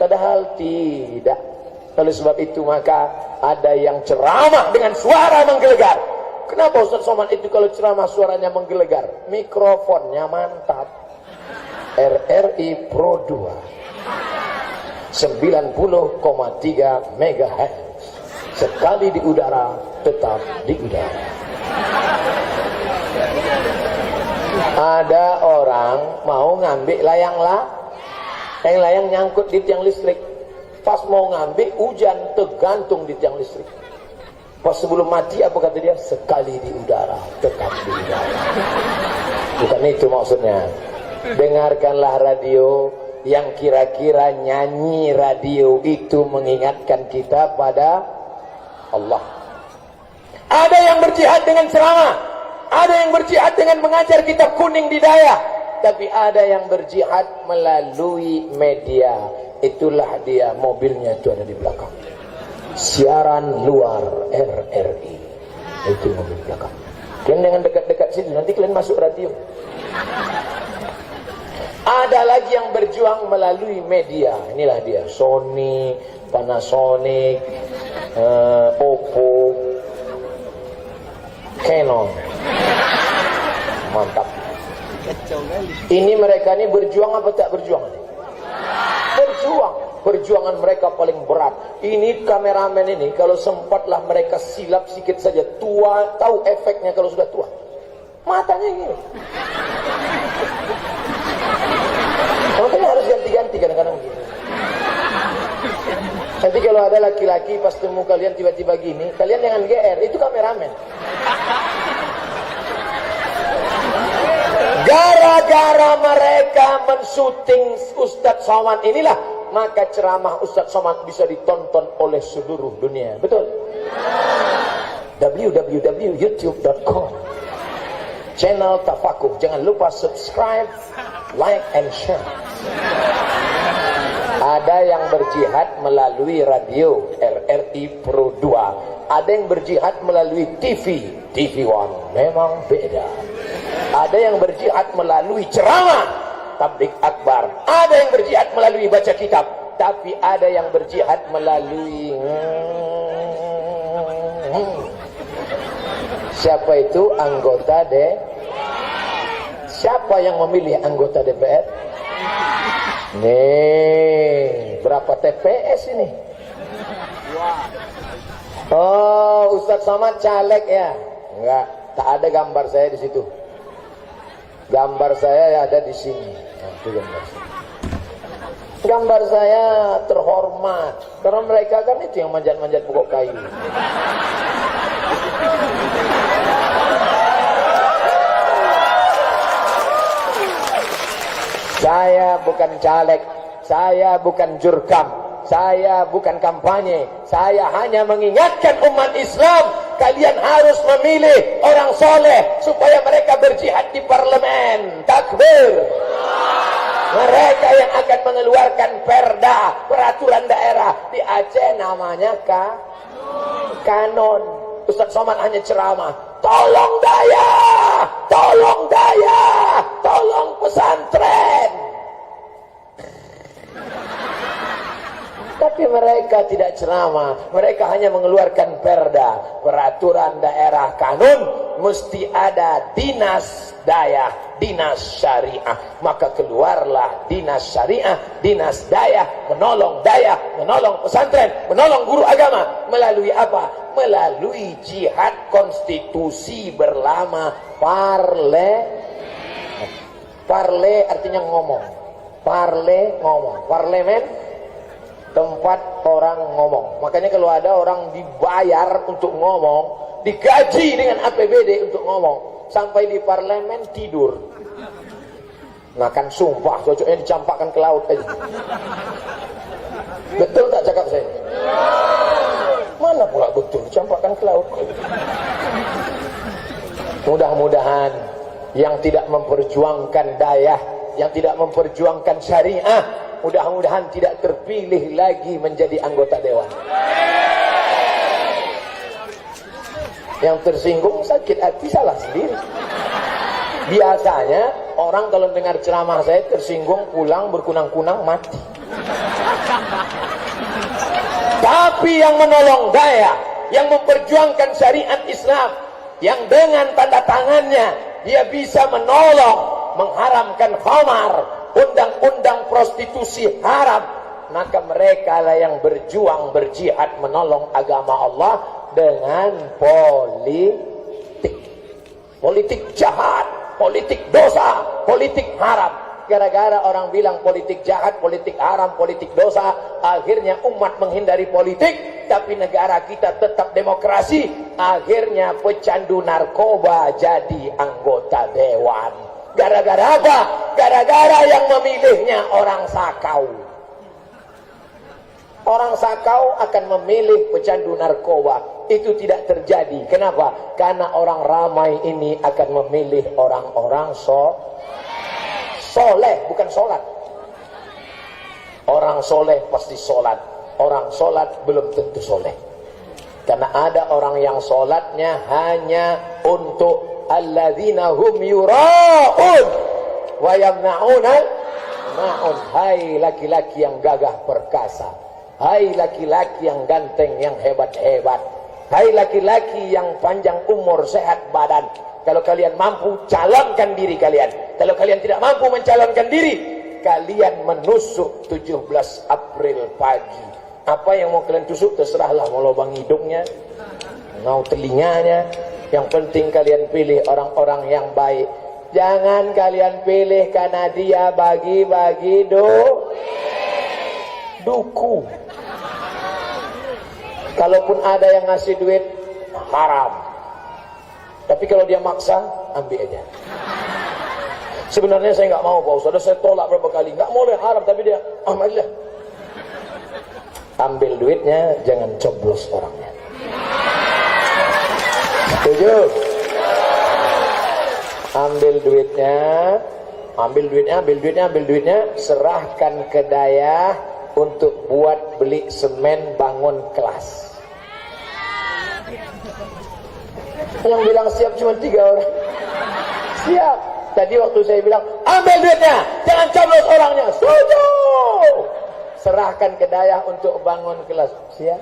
padahal tidak. Oleh sebab itu maka ada yang ceramah dengan suara menggelegar. Kenapa Ustaz Somad itu kalau ceramah suaranya menggelegar? Mikrofonnya mantap. RRI Pro 2 90,3 MHz. Sekali di udara, tetap di udara. Ada orang mau ngambil layang nyangkut di tiang listrik. Pas mau ngambil, hujan tergantung di tiang listrik. Pas sebelum mati, apa kata dia? Sekali di udara, tetap di udara. Bukan itu maksudnya. Dengarkanlah radio yang kira-kira nyanyi radio itu mengingatkan kita pada Allah. Ada yang berjihad dengan ceramah, ada yang berjihad dengan mengajar kitab kuning di daya, tapi ada yang berjihad melalui media. Itulah dia, mobilnya itu ada di belakang. Siaran luar RRI. Itu mobil belakang. Kalian dengan dekat-dekat sini, nanti kalian masuk radio. Ada lagi yang berjuang melalui media. Inilah dia, Sony, Panasonic, Oppo, Canon. Mantap. Ini mereka ini berjuang apa tak berjuang? Berjuang. Perjuangan mereka paling berat. Ini kameramen ini, kalau sempatlah mereka silap sedikit saja, tua, tahu efeknya kalau sudah tua. Matanya gini. Makanya harus ganti-ganti kadang-kadang gini. Nanti kalau ada laki-laki pas temu kalian tiba-tiba gini, kalian jangan GR, itu kameramen. Gara-gara mereka mensyuting Ustadz Somad inilah, maka ceramah Ustadz Somad bisa ditonton oleh seluruh dunia. Betul? www.youtube.com Channel Tafakuh. Jangan lupa subscribe, like, and share. Ada yang berjihad melalui radio RRI Pro 2. Ada yang berjihad melalui TV One. Memang beda. Ada yang berjihad melalui ceramah tabligh akbar. Ada yang berjihad melalui baca kitab. Tapi ada yang berjihad melalui siapa itu? Anggota Siapa yang memilih anggota DPR? Nih, berapa TPS ini? Oh, Ustadz Somad caleg ya? Enggak, tak ada gambar saya di situ. Gambar saya ada di sini. Nah, itu gambar saya. Gambar saya terhormat. Karena mereka kan itu yang manjat-manjat pokok kayu. Saya bukan caleg, saya bukan jurkam, saya bukan kampanye. Saya hanya mengingatkan umat Islam, kalian harus memilih orang soleh supaya mereka berjihad di parlemen. Takbir. Mereka yang akan mengeluarkan perda, peraturan daerah. Di Aceh namanya kanon. Ustadz Somad hanya ceramah, tolong daya, tolong daya, tolong pesantren. Tapi mereka tidak ceramah, mereka hanya mengeluarkan perda, peraturan daerah, kanun. Mesti ada dinas daya, dinas syariah. Maka keluarlah dinas syariah, dinas daya, menolong pesantren, menolong guru agama. Melalui apa? Melalui jihad konstitusi berlama parle. Parle artinya ngomong. Parle ngomong. Parlemen tempat orang ngomong. Makanya kalau ada orang dibayar untuk ngomong, digaji dengan APBD untuk ngomong, sampai di parlemen tidur. Makan sumpah, cocoknya dicampakkan ke laut aja. Betul tak cakap saya? Mana pula betul, dicampakkan ke laut. Mudah-mudahan yang tidak memperjuangkan dayah, yang tidak memperjuangkan syariah, mudah-mudahan tidak terpilih lagi menjadi anggota dewan. Yang tersinggung sakit hati salah sendiri. Biasanya orang kalau dengar ceramah saya tersinggung, pulang berkunang-kunang, mati. Tapi yang menolong daya, yang memperjuangkan syariat Islam, yang dengan tanda tangannya dia bisa menolong mengharamkan khamar, undang-undang prostitusi haram, maka mereka lah yang berjuang, berjihad menolong agama Allah dengan politik jahat, politik dosa, politik haram. Gara-gara orang bilang politik jahat, politik haram, politik dosa, akhirnya umat menghindari politik, tapi negara kita tetap demokrasi. Akhirnya pecandu narkoba jadi anggota dewan. Gara-gara apa? Gara-gara yang memilihnya orang sakau. Orang sakau akan memilih pecandu narkoba. Itu tidak terjadi. Kenapa? Karena orang ramai ini akan memilih orang-orang soleh, bukan sholat. Orang soleh pasti sholat. Orang sholat belum tentu soleh. Karena ada orang yang sholatnya hanya untuk alladzina hum yura'un wa yamna'unal ma'un. Hai laki-laki yang gagah perkasa, hai laki-laki yang ganteng, yang hebat-hebat, hai laki-laki yang panjang umur, sehat badan. Kalau kalian mampu, calonkan diri kalian. Kalau kalian tidak mampu mencalonkan diri, kalian menusuk 17 April pagi. Apa yang mau kalian tusuk, terserahlah. Mau lubang hidungnya, mau telinganya. Yang penting kalian pilih orang-orang yang baik. Jangan kalian pilih karena dia bagi-bagi duku. Kalaupun ada yang ngasih duit, haram. Tapi kalau dia maksa, ambil aja. Sebenarnya saya nggak mau, Pak Ustaz. Saya tolak berapa kali. Nggak boleh, haram. Tapi dia, ambillah. Ambil duitnya, jangan coblos orangnya. Setuju? Ambil duitnya, serahkan ke Dayah untuk buat beli semen bangun kelas. Yang bilang siap cuma 3 orang. Siap. Tadi waktu saya bilang, ambil duitnya, jangan coblos orangnya. Setuju. Serahkan ke Dayah untuk bangun kelas. Siap.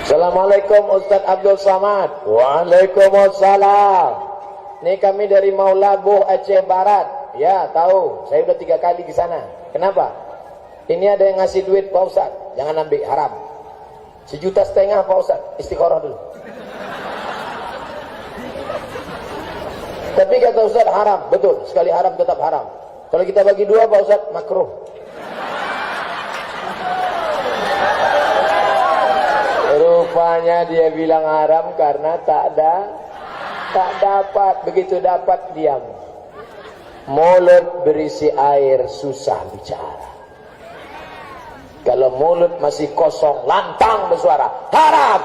Assalamualaikum Ustaz Abdul Samad. Waalaikumsalam. Ini kami dari Maulaboh, Aceh Barat. Ya, tahu. Saya udah 3 kali ke sana. Kenapa? Ini ada yang ngasih duit Pak Ustaz. Jangan ambil, haram. 1,5 juta Pak Ustaz. Istikharah dulu. Tapi kata Ustaz haram. Betul, sekali haram tetap haram. Kalau kita bagi 2 Pak Ustaz, makruh. Rupanya dia bilang haram karena tak dapat. Begitu dapat, diam. Mulut berisi air, susah bicara. Kalau mulut masih kosong, lantang bersuara, haram.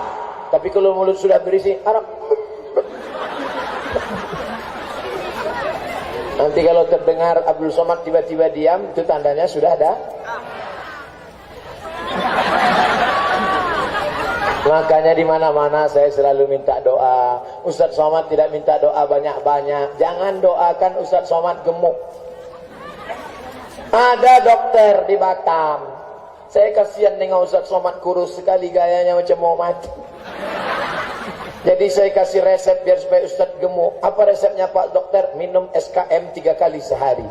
Tapi kalau mulut sudah berisi, haram. Nanti kalau terdengar Abdul Somad tiba-tiba diam, itu tandanya sudah ada. Makanya di mana-mana saya selalu minta doa. Ustaz Somad tidak minta doa banyak-banyak. Jangan doakan Ustaz Somad gemuk. Ada dokter di Batam. Saya kasihan dengan Ustaz Somad kurus sekali, gayanya macam mau mati. Jadi saya kasih resep biar supaya Ustaz gemuk. Apa resepnya Pak Dokter? Minum SKM 3 kali sehari.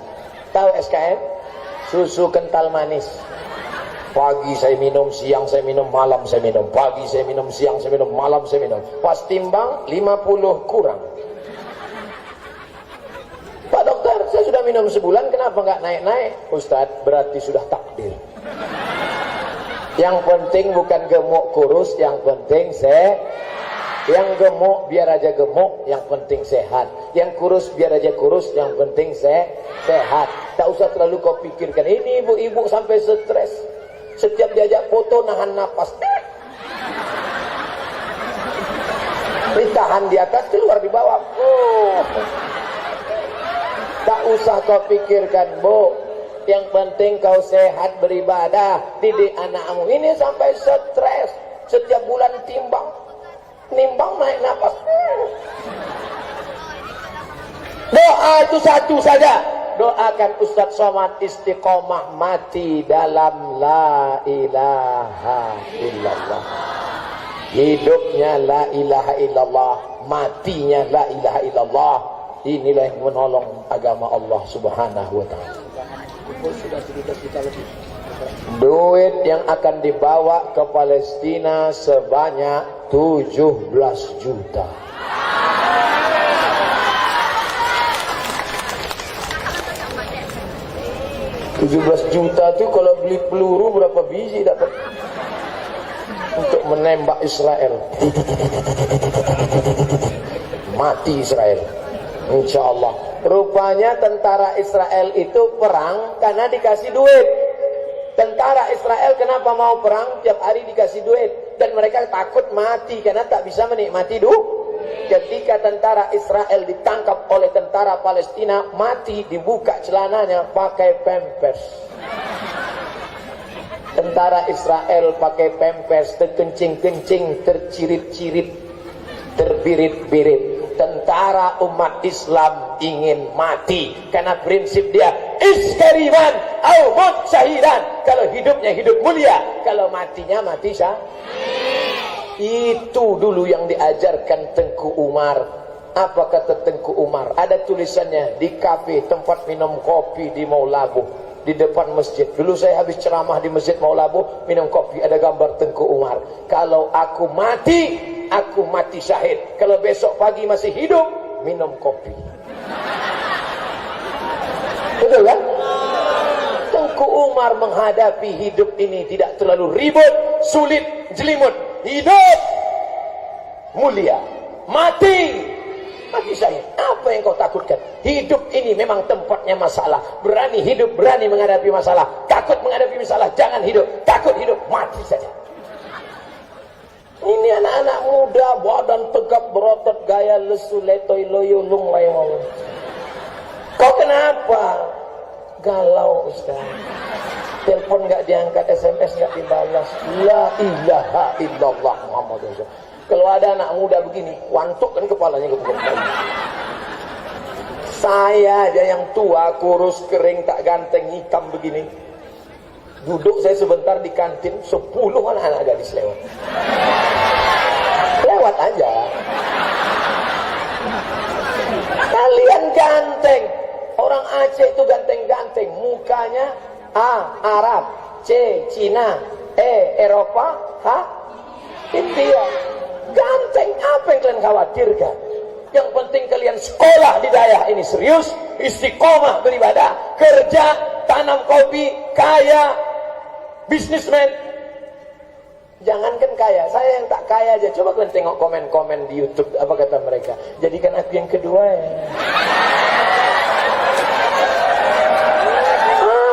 Tahu SKM? Susu kental manis. Pagi saya minum, siang saya minum, malam saya minum. Pagi saya minum, siang saya minum, malam saya minum. Pas timbang 50 kurang. Pak Dokter, saya sudah minum sebulan, kenapa nggak naik-naik? Ustaz, berarti sudah takdir. Yang penting bukan gemuk kurus, yang penting yang gemuk biar aja gemuk, yang penting sehat. Yang kurus biar aja kurus, yang penting sehat. Tak usah terlalu kau pikirkan. Ini ibu-ibu sampai stres. Setiap diajak foto nahan napas. Ditahan di atas, keluar di bawah. Tak usah kau pikirkan, Bu. Yang penting kau sehat beribadah, didik anakmu. Ini sampai stres. Setiap bulan nimbang naik napas. Doa itu satu saja. Doakan Ustaz Somad istiqomah mati dalam la ilaha illallah. Hidupnya la ilaha illallah, matinya la ilaha illallah. Inilah yang menolong agama Allah Subhanahu wa taala. Duit yang akan dibawa ke Palestina sebanyak 17 juta. $17 juta itu kalau beli peluru berapa biji dapat untuk menembak Israel? Mati Israel, insya Allah. Rupanya tentara Israel itu perang karena dikasih duit. Tentara Israel kenapa mau perang? Tiap hari dikasih duit, dan mereka takut mati karena tak bisa menikmati Ketika tentara Israel ditangkap oleh tentara Palestina, mati, dibuka celananya pakai pampers. Tentara Israel pakai pampers, terkencing-kencing, tercirit-cirit, terbirit-birit. Tentara umat Islam ingin mati karena prinsip dia iskariman au mut syahidan. Kalau hidupnya hidup mulia, kalau matinya mati syahid. Itu dulu yang diajarkan Tengku Umar. Apa kata Tengku Umar? Ada tulisannya di kafe tempat minum kopi di Maulabu, di depan masjid. Dulu saya habis ceramah di masjid Maulabu, minum kopi, ada gambar Tengku Umar. Kalau aku mati syahid. Kalau besok pagi masih hidup, minum kopi. Betul kan? Tengku Umar menghadapi hidup ini tidak terlalu ribut, sulit, jelimut. Hidup mulia, mati syahid. Apa yang kau takutkan? Hidup ini memang tempatnya masalah. Berani hidup, berani menghadapi masalah. Takut menghadapi masalah, jangan hidup. Takut hidup, mati saja. Ini anak-anak muda, badan tegap berotot, gaya lesu, letoy, loyo, lung, layong. Kau kenapa? Galau, Ustaz. Telepon nggak diangkat, SMS nggak dibalas. La ilaha illallah Muhammad Rasulullah. Kalau ada anak muda begini, wantukkan kepalanya ke bawah. Saya aja yang tua, kurus, kering, tak ganteng, hitam begini. Duduk saya sebentar di kantin, 10 anak-anak gadis lewat. Lewat aja. Kalian ganteng. Orang Aceh itu ganteng-ganteng. Mukanya A. Arab, C. Cina, E. Eropa, H. India. Ganteng, apa yang kalian khawatirkan? Yang penting kalian sekolah di daerah ini serius, istiqomah beribadah, kerja, tanam kopi, kaya, bisnismen. Jangankan kaya, saya yang tak kaya aja. Coba kalian tengok komen-komen di YouTube, apa kata mereka? Jadikan aku yang kedua ya.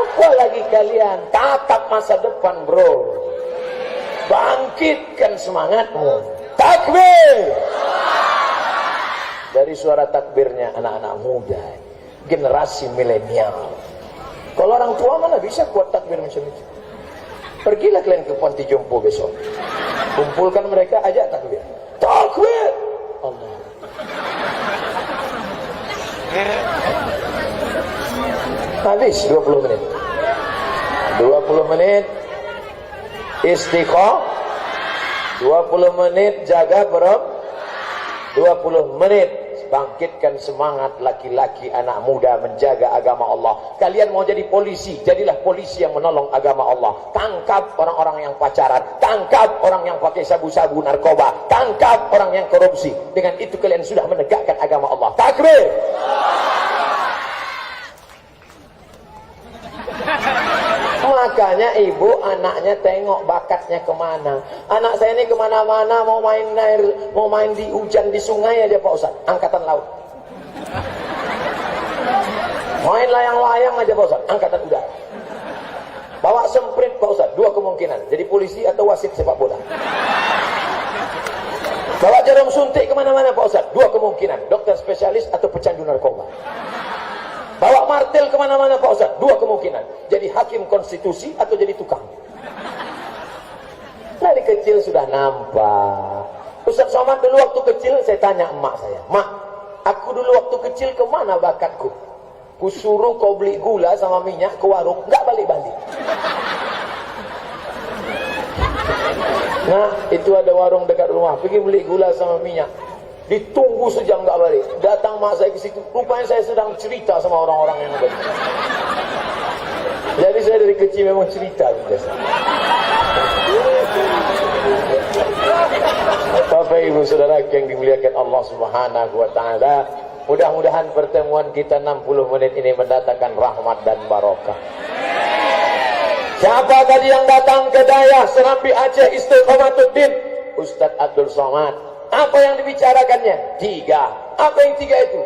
Apa lagi kalian? Tatap masa depan, bro. Bangkitkan semangatmu. Takbir. Dari suara takbirnya anak-anak muda, generasi milenial. Kalau orang tua mana bisa kuat takbir macam itu? Pergilah kalian ke Ponti Jompo besok. Kumpulkan mereka, ajak takbir. Takbir. Allah. Habis 20 menit. 20 menit istiqomah. 20 menit jaga perut. 20 menit bangkitkan semangat laki-laki anak muda menjaga agama Allah. Kalian mau jadi polisi, jadilah polisi yang menolong agama Allah. Tangkap orang-orang yang pacaran, tangkap orang yang pakai sabu-sabu narkoba, tangkap orang yang korupsi. Dengan itu kalian sudah menegakkan agama Allah. Takbir. Makanya ibu anaknya tengok bakatnya kemana. Anak saya ini kemana-mana mau main air, mau main di hujan di sungai aja Pak Ustaz, angkatan laut. Main layang-layang aja Pak Ustaz, angkatan udara. Bawa semprit Pak Ustaz, 2 kemungkinan, jadi polisi atau wasit sepak bola. Bawa jarum suntik kemana-mana Pak Ustaz, 2 kemungkinan, dokter spesialis atau pecandu narkoba. Bawa martil kemana-mana Pak Ustaz, 2 kemungkinan, jadi hakim konstitusi atau jadi tukang. Dari kecil sudah nampak. Ustaz Somad dulu waktu kecil, saya tanya emak saya, Mak, aku dulu waktu kecil kemana bakatku? Kusuruh kau beli gula sama minyak ke warung, nggak balik-balik. Nah, itu ada warung dekat rumah, pergi beli gula sama minyak. Ditunggu sejam nggak balik. Datang mak saya ke situ, rupanya saya sedang cerita sama orang-orang yang ada. Jadi saya dari kecil memang cerita biasa. Bapak Ibu Saudara yang dimuliakan Allah Subhanahu wa taala, mudah-mudahan pertemuan kita 60 menit ini mendatangkan rahmat dan barokah. Siapa tadi yang datang ke Dayah Serambi Aceh Istiqomatuddin? Ustadz Abdul Somad. Apa yang dibicarakannya? 3. Apa yang 3 itu?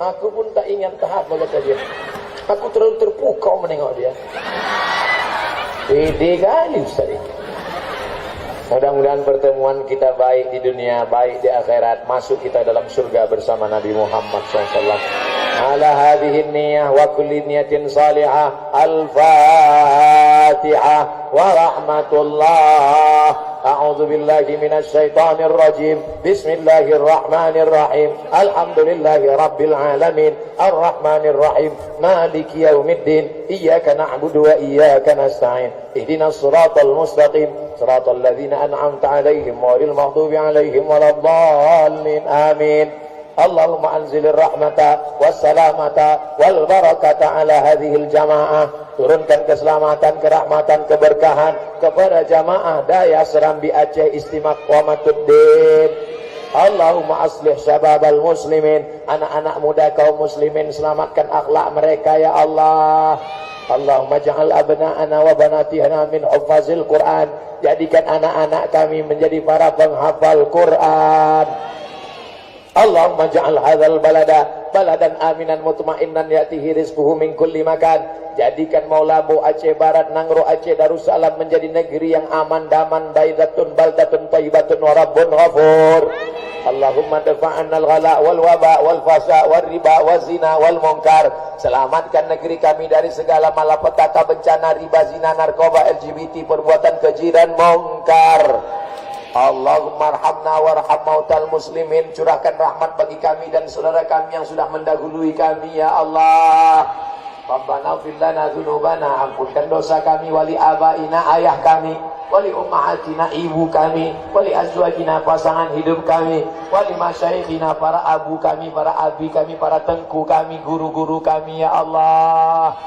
Aku pun tak ingat tahap kata dia. Aku terlalu terpukau menengok dia. Pede kali Ustaz ini. Mudah-mudahan pertemuan kita baik di dunia, baik di akhirat, masuk kita dalam surga bersama Nabi Muhammad SAW. Ala hadhihi niyah wa kulli niyatin salihah. Al-Fatihah wa rahmatullah. A'udzu billahi minasy syaithanir rajim. Bismillahirrahmanirrahim. Alhamdulillahi rabbil alamin. Arrahmanir rahim. Maliki yaumiddin. Iyyaka na'budu wa iyyaka nasta'in. Ihdinas siratal mustaqim. Siratal ladzina an'amta 'alaihim ghairil maghdubi 'alaihim waladdallin. Amin. Allahumma anzilir rahmata wassalamata wal barakata ala hadhil jamaah. Turunkan keselamatan, kerahmatan, keberkahan kepada jamaah Dayah Serambi Aceh Istiqomatuddin. Allahumma aslih syababal muslimin, anak-anak muda kaum muslimin, selamatkan akhlak mereka ya Allah. Allahumma ja'al abna'ana wa banatina min huffazil Quran. Jadikan anak-anak kami menjadi para penghafal Quran. Allahumma ja'al hadzal balada baladan aminan mutmainnan ya'tihi rizquhu min kulli makan. Jadikan Maulabo Aceh Barat, Nangro Aceh Darussalam menjadi negeri yang aman, daman, baidatun, baldatun, thayyibatun, wa rabbun ghafur. Allahumma dafa'anna al-ghala wal waba wal fasa wal riba wal zina wal munkar. Selamatkan negeri kami dari segala malapetaka, bencana, riba, zina, narkoba, LGBT, perbuatan keji dan munkar. Allahumma arhamna warham mautal muslimin. Curahkan rahmat bagi kami dan saudara kami yang sudah mendahului kami ya Allah. Rabbana ighfir lana dzunubana, ampunkan dosa kami, wali abaina, ayah kami, wali ummahatina, ibu kami, wali azwajina, pasangan hidup kami, wali masyayikhina, para abu kami, para abi kami, para tengku kami, guru-guru kami ya Allah.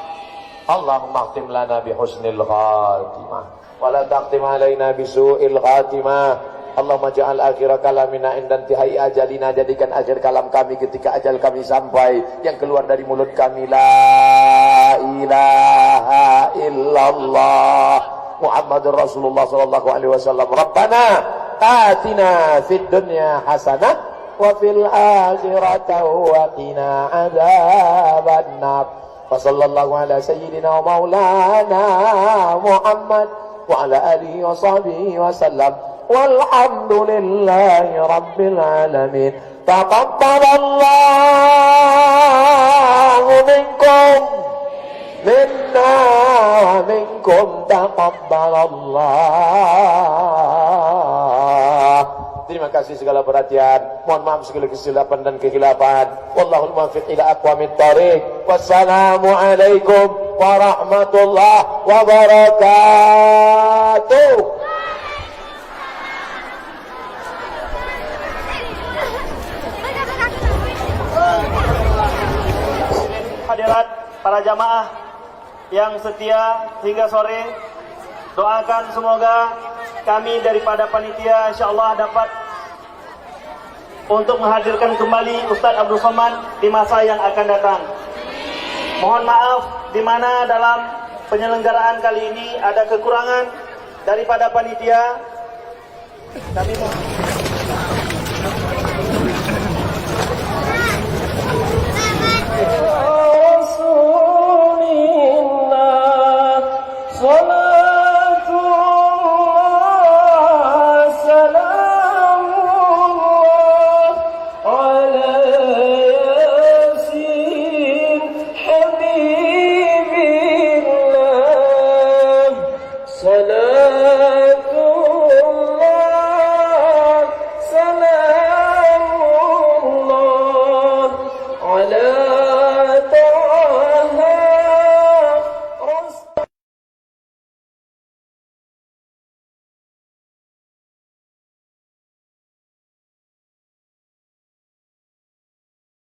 Allahumma khtim lana bihusnil khatimah wa la taqtim alaina bisu'il khatimah. Allahumma ja'al akhira kalamina inda intihai ajalina. Jadikan akhir kalam kami ketika ajal kami sampai, yang keluar dari mulut kami la ilaha illallah Muhammadur Rasulullah sallallahu alaihi wasallam. Rabbana atina fid dunya hasanah wa fil akhirati wa qina adzabannar. Wa sallallahu ala sayyidina wa maulana Muhammad wa ala alihi wa sahbihi wa sallam. Walhamdulillahi rabbil alamin. Taqabbalallahu minkum minna wa minkum taqabbalallah. Terima kasih segala perhatian. Mohon maaf segala kesilapan dan kehilapan. Wallahul muwaffiq ila aqwamit thoriq. Wassalamu alaikum warahmatullahi wabarakatuh. Hadirat para jamaah yang setia hingga sore, doakan semoga kami daripada panitia insyaallah dapat untuk menghadirkan kembali Ustadz Abdul Somad di masa yang akan datang. Mohon maaf di mana dalam penyelenggaraan kali ini ada kekurangan daripada panitia. Kami Rasulillah